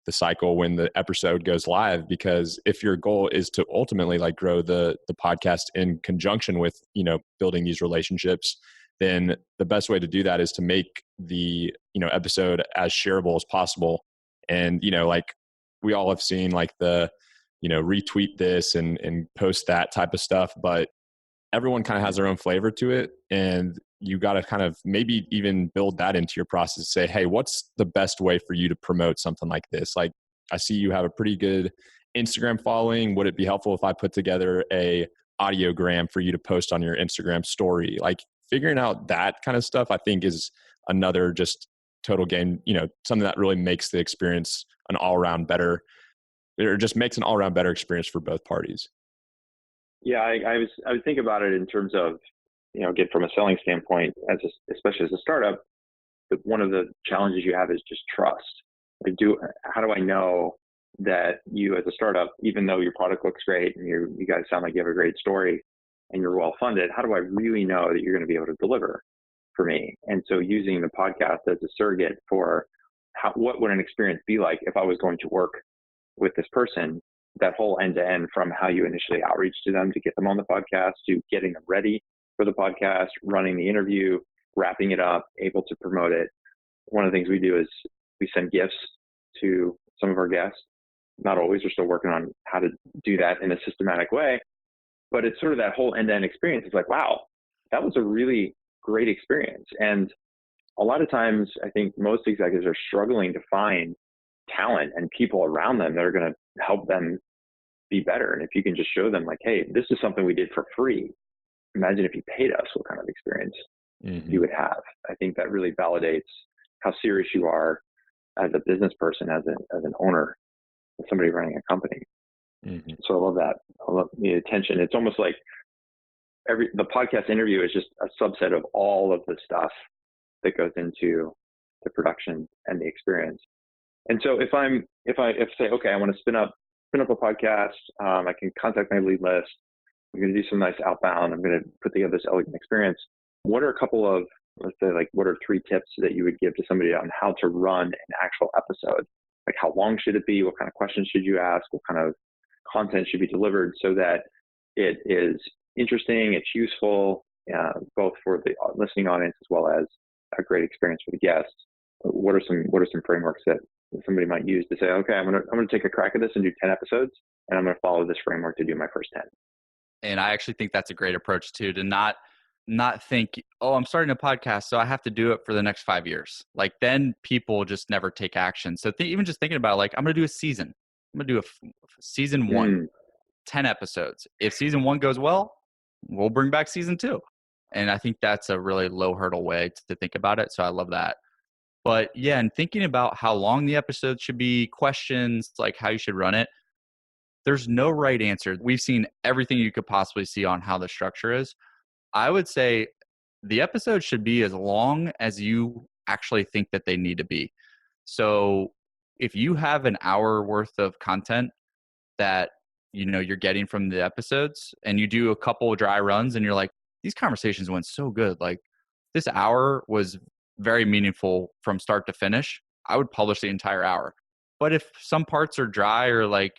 cycle when the episode goes live, because if your goal is to ultimately like grow the podcast in conjunction with, building these relationships, then the best way to do that is to make the, episode as shareable as possible. And, like we all have seen like the, retweet this and post that type of stuff, but everyone kind of has their own flavor to it. And you got to kind of maybe even build that into your process. Say, hey, what's the best way for you to promote something like this? Like, I see you have a pretty good Instagram following. Would it be helpful if I put together a audiogram for you to post on your Instagram story? Like figuring out that kind of stuff, I think is another just total game, something that really makes the experience an all around better, or just makes an all around better experience for both parties.
Yeah, I would think about it in terms of, again, from a selling standpoint, especially as a startup, one of the challenges you have is just trust. Like, how do I know that you as a startup, even though your product looks great and you guys sound like you have a great story and you're well funded, how do I really know that you're going to be able to deliver for me? And so using the podcast as a surrogate for what would an experience be like if I was going to work with this person, that whole end to end, from how you initially outreach to them to get them on the podcast, to getting them ready for the podcast, running the interview, wrapping it up, able to promote it. One of the things we do is we send gifts to some of our guests. Not always, we're still working on how to do that in a systematic way, but it's sort of that whole end-to-end experience. It's like, wow, that was a really great experience. And a lot of times I think most executives are struggling to find talent and people around them that are going to help them be better. And if you can just show them like, hey, this is something we did for free. Imagine if you paid us, what kind of experience you would have. I think that really validates how serious you are as a business person, as an owner, as somebody running a company. So I love that. I love the attention. It's almost like the podcast interview is just a subset of all of the stuff that goes into the production and the experience. And so if I say, okay, I want to spin up a podcast, I can contact my lead list. I'm going to do some nice outbound. I'm going to put together this elegant experience. What are a couple of, let's say, like, what are 3 tips that you would give to somebody on how to run an actual episode? Like, how long should it be? What kind of questions should you ask? What kind of content should be delivered so that it is interesting, it's useful, both for the listening audience as well as a great experience for the guests? What are some frameworks that somebody might use to say, okay, I'm going to take a crack at this and do 10 episodes, and I'm going to follow this framework to do my first 10.
And I actually think that's a great approach too, to not think, oh, I'm starting a podcast, so I have to do it for the next 5 years. Like, then people just never take action. So even just thinking about, like, I'm going to do a season. I'm going to do a season 1, 10 episodes. If season 1 goes well, we'll bring back season 2. And I think that's a really low hurdle way to think about it. So I love that. But yeah, and thinking about how long the episode should be, questions, like how you should run it. there's no right answer. We've seen everything you could possibly see on how the structure is. I would say the episode should be as long as you actually think that they need to be. So if you have an hour worth of content that you're getting from the episodes, and you do a couple of dry runs and you're like, these conversations went so good, like this hour was very meaningful from start to finish, I would publish the entire hour. But if some parts are dry, or like,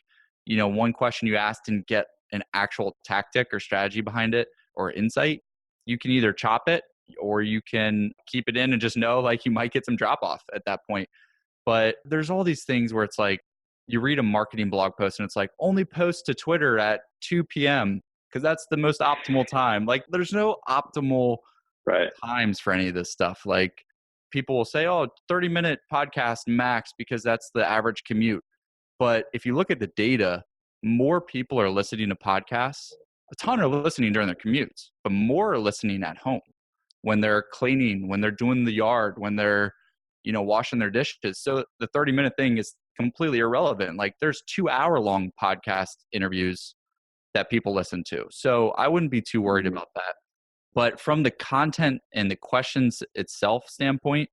one question you asked and get an actual tactic or strategy behind it or insight, you can either chop it or you can keep it in and just know like you might get some drop off at that point. But there's all these things where it's like, you read a marketing blog post and it's like, only post to Twitter at 2 p.m. because that's the most optimal time. Like there's no optimal times for any of this stuff. Like people will say, 30-minute podcast max because that's the average commute. But if you look at the data, more people are listening to podcasts. A ton are listening during their commutes, but more are listening at home when they're cleaning, when they're doing the yard, when they're, washing their dishes. So the 30-minute thing is completely irrelevant. Like there's 2-hour-long podcast interviews that people listen to. So I wouldn't be too worried about that. But from the content and the questions itself standpoint,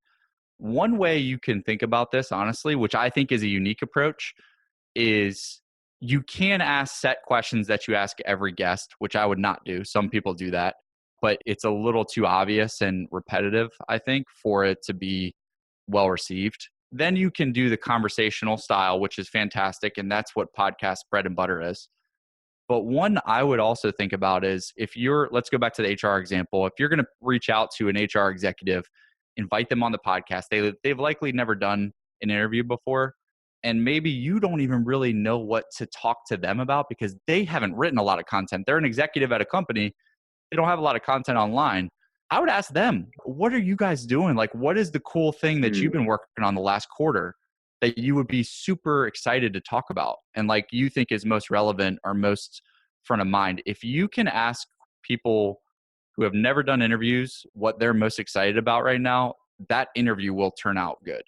one way you can think about this, honestly, which I think is a unique approach, is you can ask set questions that you ask every guest, which I would not do. Some people do that, but it's a little too obvious and repetitive, I think, for it to be well received. Then you can do the conversational style, which is fantastic. And that's what podcast bread and butter is. But one I would also think about is let's go back to the HR example. If you're going to reach out to an HR executive, invite them on the podcast. They've likely never done an interview before. And maybe you don't even really know what to talk to them about because they haven't written a lot of content. They're an executive at a company. They don't have a lot of content online. I would ask them, what are you guys doing? Like, what is the cool thing that you've been working on the last quarter that you would be super excited to talk about and like you think is most relevant or most front of mind? If you can ask people who have never done interviews what they're most excited about right now, that interview will turn out good.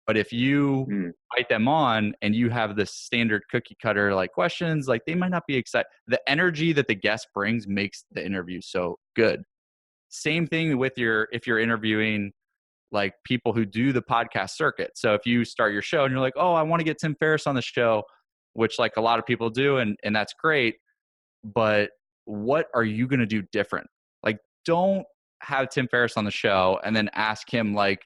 But if you invite them on and you have the standard cookie cutter like questions, like they might not be excited. The energy that the guest brings makes the interview so good. Same thing with if you're interviewing like people who do the podcast circuit. So if you start your show and you're like, I want to get Tim Ferriss on the show, which like a lot of people do, and that's great. But what are you going to do different? Like, don't have Tim Ferriss on the show and then ask him like,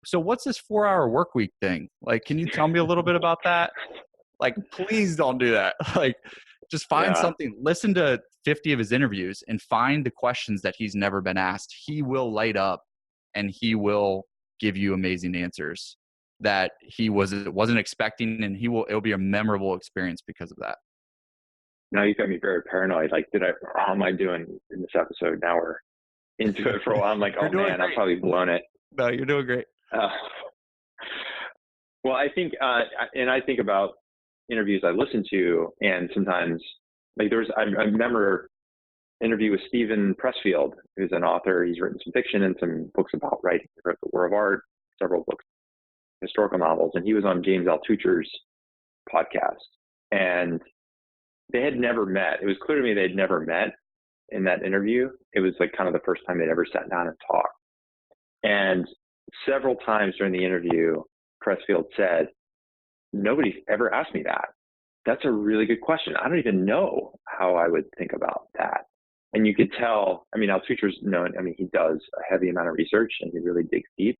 so what's this 4-hour work week thing? Like, can you tell me a little bit about that? Like, please don't do that. Like, just find something, listen to 50 of his interviews and find the questions that he's never been asked. He will light up and he will give you amazing answers that he wasn't expecting. And it'll be a memorable experience because of that.
Now you got me very paranoid. Like, how am I doing in this episode? Now we're into it for a while. I'm like, oh man, I've probably blown it.
No, you're doing great.
Well, I think, and I think about interviews I listen to, and sometimes, like I remember an interview with Stephen Pressfield, who's an author. He's written some fiction and some books about writing. He wrote The War of Art, several books, historical novels, and he was on James Altucher's podcast. And they had never met. It was clear to me they'd never met in that interview. It was like kind of the first time they'd ever sat down and talked. And several times during the interview, Pressfield said, nobody's ever asked me that. That's a really good question. I don't even know how I would think about that. And you could tell, Altucher's known, he does a heavy amount of research and he really digs deep.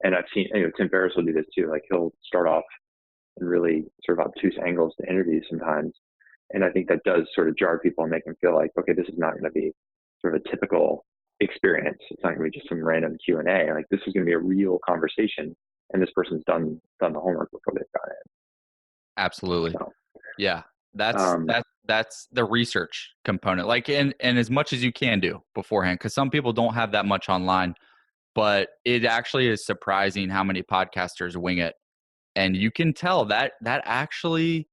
And I've seen, Tim Ferriss will do this too. Like he'll start off in really sort of obtuse angles to interviews sometimes. And I think that does sort of jar people and make them feel like, okay, this is not going to be sort of a typical experience. It's not going to be just some random Q&A. Like this is going to be a real conversation. And this person's done the homework before they've got it.
Absolutely. So, yeah. That's the research component. Like, and as much as you can do beforehand, because some people don't have that much online, but it actually is surprising how many podcasters wing it. And you can tell that actually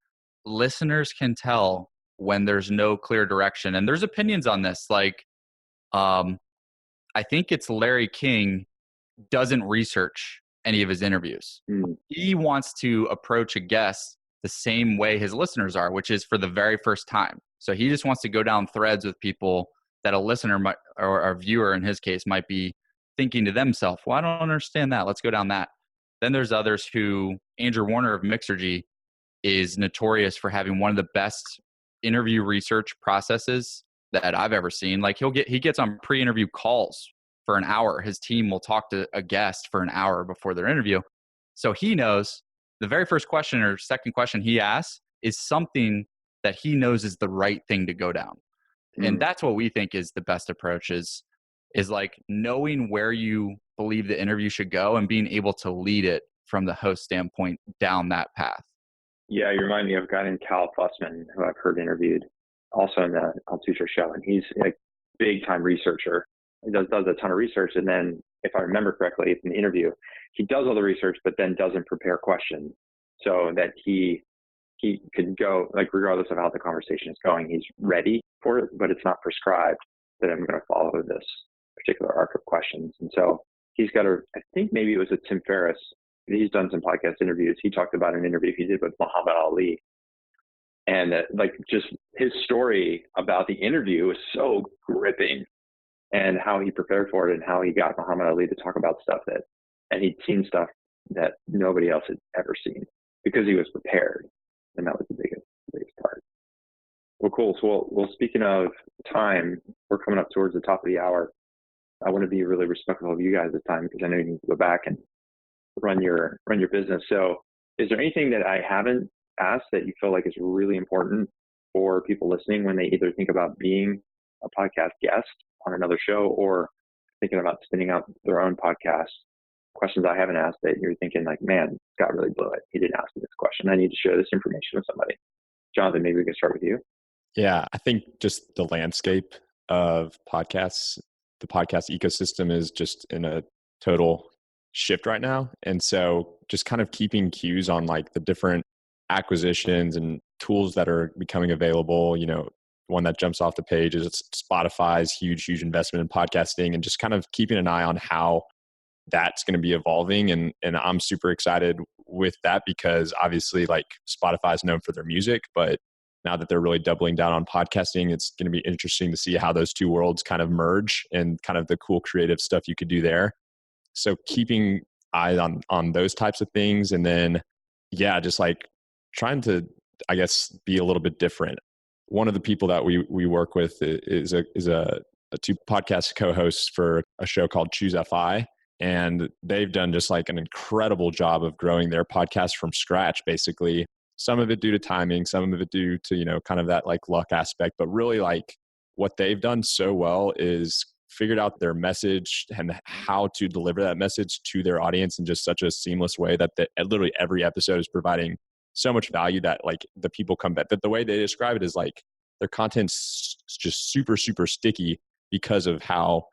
listeners can tell when there's no clear direction. And there's opinions on this. Like, I think it's Larry King doesn't research any of his interviews. He wants to approach a guest the same way his listeners are, which is for the very first time. So he just wants to go down threads with people that a listener might, or a viewer in his case, might be thinking to themselves, well, I don't understand that. Let's go down that. Then there's others who, Andrew Warner of Mixergy is notorious for having one of the best interview research processes that I've ever seen. Like he gets on pre-interview calls for an hour. His team will talk to a guest for an hour before their interview. So he knows the very first question or second question he asks is something that he knows is the right thing to go down. And that's what we think is the best approach is like knowing where you believe the interview should go and being able to lead it from the host standpoint down that path.
Yeah, you remind me of a guy named Cal Fussman, who I've heard interviewed also in the Altucher show. And he's a big time researcher. He does a ton of research. And then if I remember correctly in the interview, he does all the research, but then doesn't prepare questions so that he could go, like, regardless of how the conversation is going, he's ready for it, but it's not prescribed that I'm going to follow this particular arc of questions. And so he's got I think maybe it was a Tim Ferriss. He's done some podcast interviews. He talked about an interview he did with Muhammad Ali. And just his story about the interview is so gripping, and how he prepared for it and how he got Muhammad Ali to talk about stuff and he'd seen stuff that nobody else had ever seen because he was prepared. And that was the biggest part. Well, cool. So, well, speaking of time, we're coming up towards the top of the hour. I want to be really respectful of you guys this time because I know you need to go back and run your business. So is there anything that I haven't asked that you feel like is really important for people listening when they either think about being a podcast guest on another show or thinking about spinning out their own podcast? Questions I haven't asked that you're thinking like, man, Scott really blew it. He didn't ask me this question. I need to share this information with somebody. Jonathan, maybe we can start with you.
Yeah, I think just the landscape of podcasts, the podcast ecosystem is just in a total shift right now. And so just kind of keeping cues on like the different acquisitions and tools that are becoming available. One that jumps off the page is Spotify's huge investment in podcasting, and just kind of keeping an eye on how that's going to be evolving. And I'm super excited with that because obviously like Spotify is known for their music, but now that they're really doubling down on podcasting, it's going to be interesting to see how those two worlds kind of merge and kind of the cool creative stuff you could do there. So keeping eyes on those types of things. And then, yeah, just like trying to, I guess, be a little bit different. One of the people that we work with is a two podcast co-hosts for a show called Choose FI. And they've done just like an incredible job of growing their podcast from scratch, basically. Some of it due to timing, some of it due to, kind of that like luck aspect. But really like what they've done so well is figured out their message and how to deliver that message to their audience in just such a seamless way that literally every episode is providing so much value that like the people come back. That the way they describe it is like their content's just super, super sticky because of how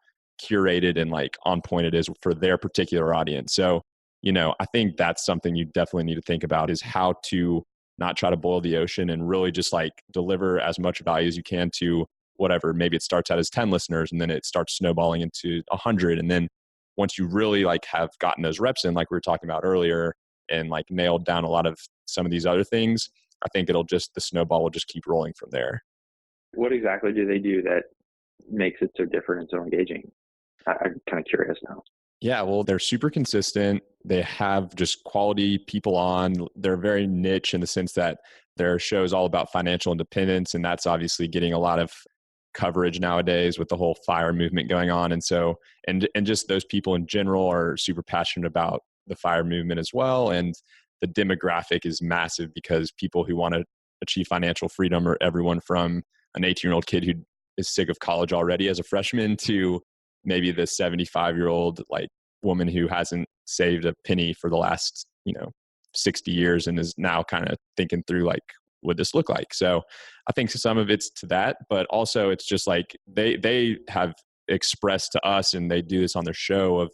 curated and like on point it is for their particular audience. So, I think that's something you definitely need to think about is how to not try to boil the ocean and really just like deliver as much value as you can to whatever. Maybe it starts out as 10 listeners and then it starts snowballing into 100. And then once you really like have gotten those reps in, like we were talking about earlier, and like nailed down a lot of some of these other things, I think the snowball will just keep rolling from there.
What exactly do they do that makes it so different and so engaging? I'm kind of curious now.
Yeah, well, they're super consistent. They have just quality people on. They're very niche in the sense that their show is all about financial independence. And that's obviously getting a lot of coverage nowadays with the whole FIRE movement going on. And so, and just those people in general are super passionate about the FIRE movement as well. And the demographic is massive because people who want to achieve financial freedom are everyone from an 18-year-old kid who is sick of college already as a freshman to maybe the 75-year-old like woman who hasn't saved a penny for the last 60 years and is now kind of thinking through like, would this look like? So I think some of it's to that, but also it's just like they have expressed to us, and they do this on their show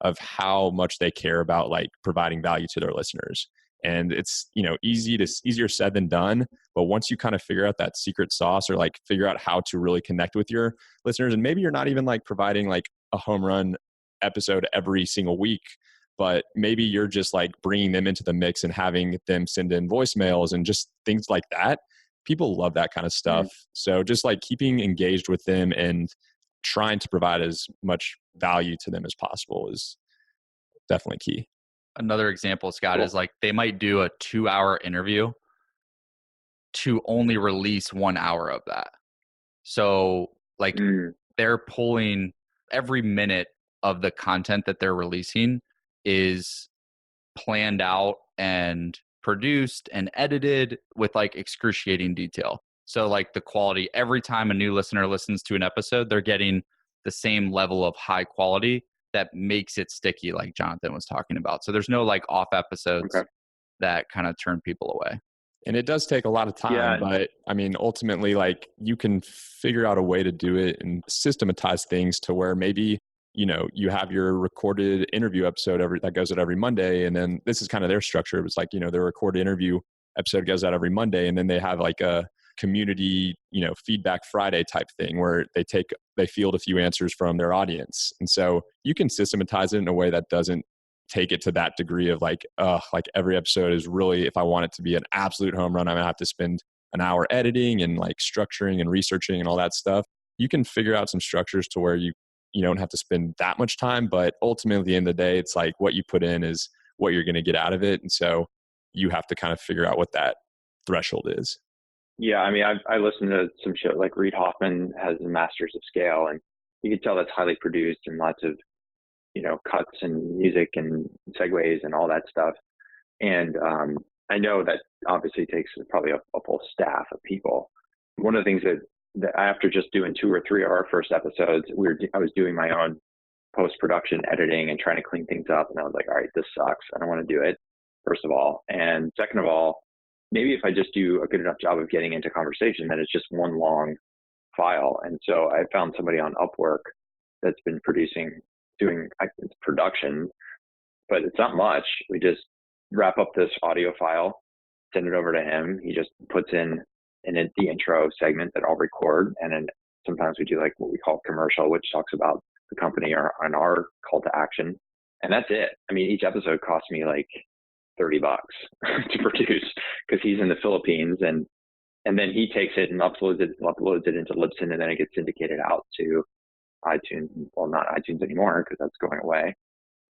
of how much they care about like providing value to their listeners. And it's, easier said than done. But once you kind of figure out that secret sauce or like figure out how to really connect with your listeners, and maybe you're not even like providing like a home run episode every single week, but maybe you're just like bringing them into the mix and having them send in voicemails and just things like that. People love that kind of stuff. So just like keeping engaged with them and trying to provide as much value to them as possible is definitely key.
Another example, Scott,
Cool.
is like they might do a 2-hour interview to only release 1 hour of that. So like they're pulling every minute of the content that they're releasing is planned out and produced and edited with like excruciating detail. So like the quality, every time a new listener listens to an episode, they're getting the same level of high quality that makes it sticky, like Jonathan was talking about. So there's no like off episodes that kind of turn people away.
And it does take a lot of time, but I mean, ultimately, like you can figure out a way to do it and systematize things to where maybe, you know, you have your recorded interview episode that goes out every Monday. And then this is kind of their structure. It was like, you know, their recorded interview episode goes out every Monday. And then they have like a community, you know, feedback Friday type thing where they field a few answers from their audience. And so you can systematize it in a way that doesn't take it to that degree of like every episode is really, if I want it to be an absolute home run, I'm gonna have to spend an hour editing and like structuring and researching and all that stuff. You can figure out some structures to where you don't have to spend that much time, but ultimately at the end of the day, it's like what you put in is what you're going to get out of it. And so you have to kind of figure out what that threshold is.
Yeah. I mean, I listened to some show like Reid Hoffman has a Masters of Scale, and you can tell that's highly produced and lots of, you know, cuts and music and segues and all that stuff. And I know that obviously takes probably a full staff of people. One of the things that after just doing 2 or 3 of our first episodes, I was doing my own post-production editing and trying to clean things up. And I was like, all right, this sucks. I don't want to do it, first of all. And second of all, maybe if I just do a good enough job of getting into conversation, then it's just one long file. And so I found somebody on Upwork that's been doing production, but it's not much. We just wrap up this audio file, send it over to him. He just puts in the intro segment that I'll record. And then sometimes we do like what we call commercial, which talks about the company or on our call to action. And that's it. I mean, each episode costs me like $30 to produce because he's in the Philippines, and then he takes it and uploads it into Libsyn, and then it gets syndicated out to iTunes. Well, not iTunes anymore because that's going away. I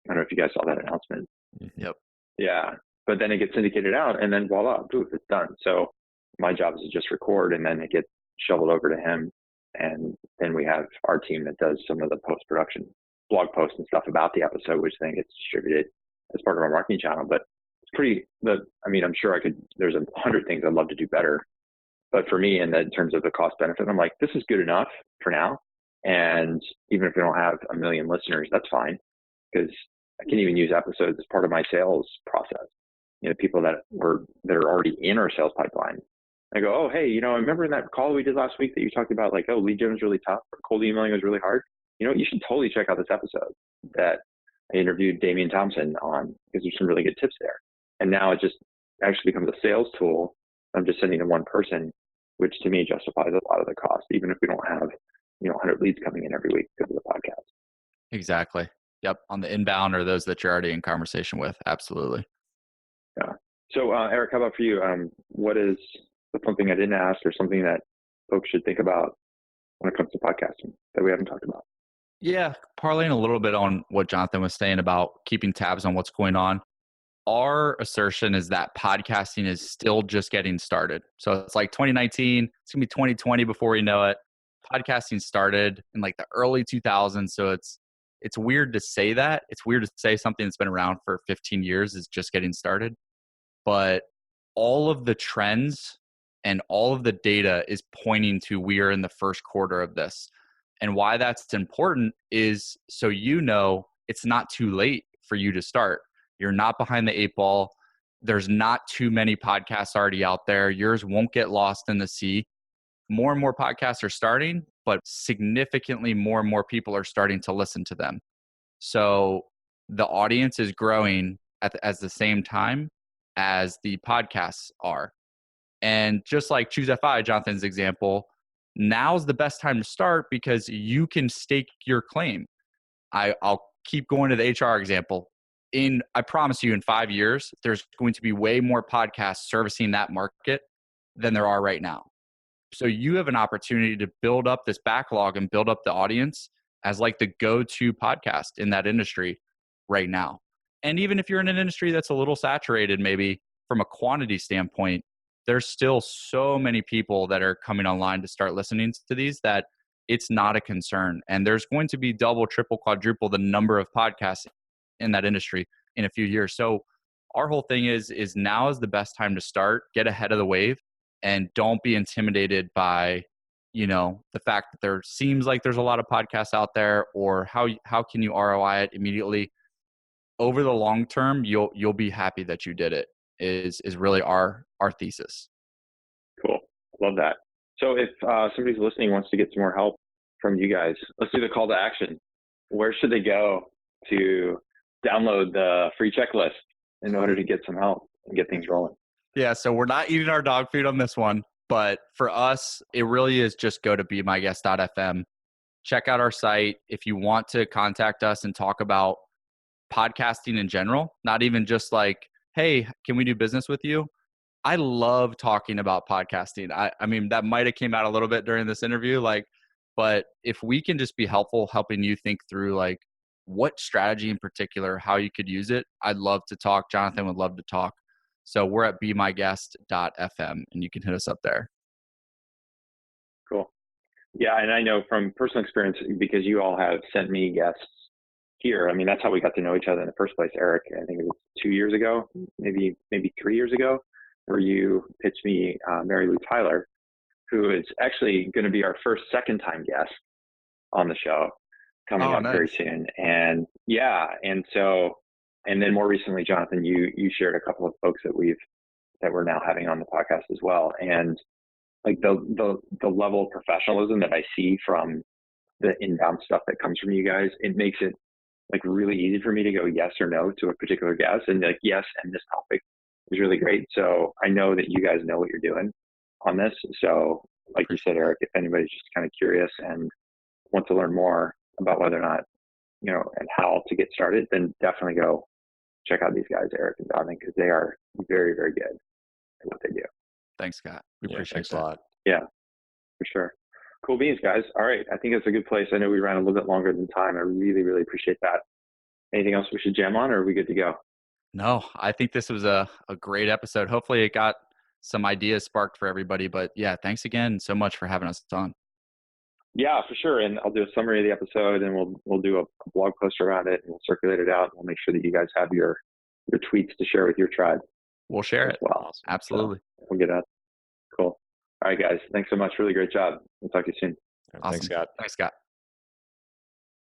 don't know if you guys saw that announcement.
Yep.
Yeah. But then it gets syndicated out, and then voila, poof, it's done. So my job is to just record, and then it gets shoveled over to him. And then we have our team that does some of the post-production blog posts and stuff about the episode, which then gets distributed as part of our marketing channel. But it's I'm sure there's 100 things I'd love to do better. But for me, in terms of the cost benefit, I'm like, this is good enough for now. And even if we don't have 1 million listeners, that's fine, because I can even use episodes as part of my sales process. You know, people that are already in our sales pipeline. I go, oh, hey, you know, I remember in that call we did last week that you talked about like, oh, lead gen was really tough, or cold emailing was really hard. You know, you should totally check out this episode that I interviewed Damian Thompson on, because there's some really good tips there. And now it just actually becomes a sales tool. I'm just sending to one person, which to me justifies a lot of the cost, even if we don't have, 100 leads coming in every week because of the podcast. Exactly.
Yep. On the inbound or those that you're already in conversation with. Absolutely.
Yeah. So, Erik, how about for you? What is something I didn't ask, or something that folks should think about when it comes to podcasting that we haven't talked about?
Yeah. Parlaying a little bit on what Jonathan was saying about keeping tabs on what's going on. Our assertion is that podcasting is still just getting started. So it's like 2019, it's going to be 2020 before we know it. Podcasting started in like the early 2000s. So it's weird to say that. It's weird to say something that's been around for 15 years is just getting started. But all of the trends and all of the data is pointing to we are in the first quarter of this. And why that's important is so it's not too late for you to start. You're not behind the 8 ball. There's not too many podcasts already out there. Yours won't get lost in the sea. More and more podcasts are starting, but significantly more and more people are starting to listen to them. So the audience is growing at the same time as the podcasts are. And just like Choose FI, Jonathan's example, now's the best time to start because you can stake your claim. I'll keep going to the HR example. I promise you in 5 years, there's going to be way more podcasts servicing that market than there are right now. So you have an opportunity to build up this backlog and build up the audience as like the go-to podcast in that industry right now. And even if you're in an industry that's a little saturated, maybe from a quantity standpoint, there's still so many people that are coming online to start listening to these that it's not a concern. And there's going to be double, triple, quadruple the number of podcasts in that industry in a few years. So our whole thing is now is the best time to start, get ahead of the wave, and don't be intimidated by, the fact that there seems like there's a lot of podcasts out there, or how can you ROI it immediately. Over the long term, you'll be happy that you did it is really our thesis.
Cool. Love that. So if somebody's listening wants to get some more help from you guys, let's do the call to action. Where should they go to download the free checklist in order to get some help and get things rolling?
Yeah, so we're not eating our dog food on this one, but for us, it really is just go to BeMyGuest's.fm. Check out our site. If you want to contact us and talk about podcasting in general, not even just like, hey, can we do business with you? I love talking about podcasting. I mean, that might have came out a little bit during this interview, but if we can just be helpful, helping you think through like what strategy in particular, how you could use it, I'd love to talk. Jonathan would love to talk. So we're at BeMyGuest.fm and you can hit us up there.
Cool. Yeah. And I know from personal experience, because you all have sent me guests here. I mean, that's how we got to know each other in the first place, Erik. I think it was 2 years ago, maybe 3 years ago, where you pitched me Mary Lou Tyler, who is actually going to be our second time guest on the show coming up very soon. And yeah. And then more recently, Jonathan, you shared a couple of folks that we're now having on the podcast as well. And like the level of professionalism that I see from the inbound stuff that comes from you guys, it makes it like really easy for me to go yes or no to a particular guest, and like, yes, and this topic is really great. So I know that you guys know what you're doing on this. So like you said, Erik, if anybody's just kind of curious and wants to learn more about whether or not, and how to get started, then definitely go check out these guys, Erik and Jonathan, because they are very, very good at what they do.
Thanks, Scott. We appreciate that.
A lot.
Yeah, for sure. Cool beans, guys. All right. I think it's a good place. I know we ran a little bit longer than time. I really, really appreciate that. Anything else we should jam on, or are we good to go?
No, I think this was a great episode. Hopefully it got some ideas sparked for everybody. But yeah, thanks again so much for having us on.
Yeah, for sure. And I'll do a summary of the episode, and we'll do a blog post around it, and we'll circulate it out. And we'll make sure that you guys have your tweets to share with your tribe.
We'll share it.
Well,
absolutely.
So we'll get that. Cool. All right, guys. Thanks so much. Really great job. We'll talk to you soon.
Awesome.
Thanks, Scott.
Thanks, Scott.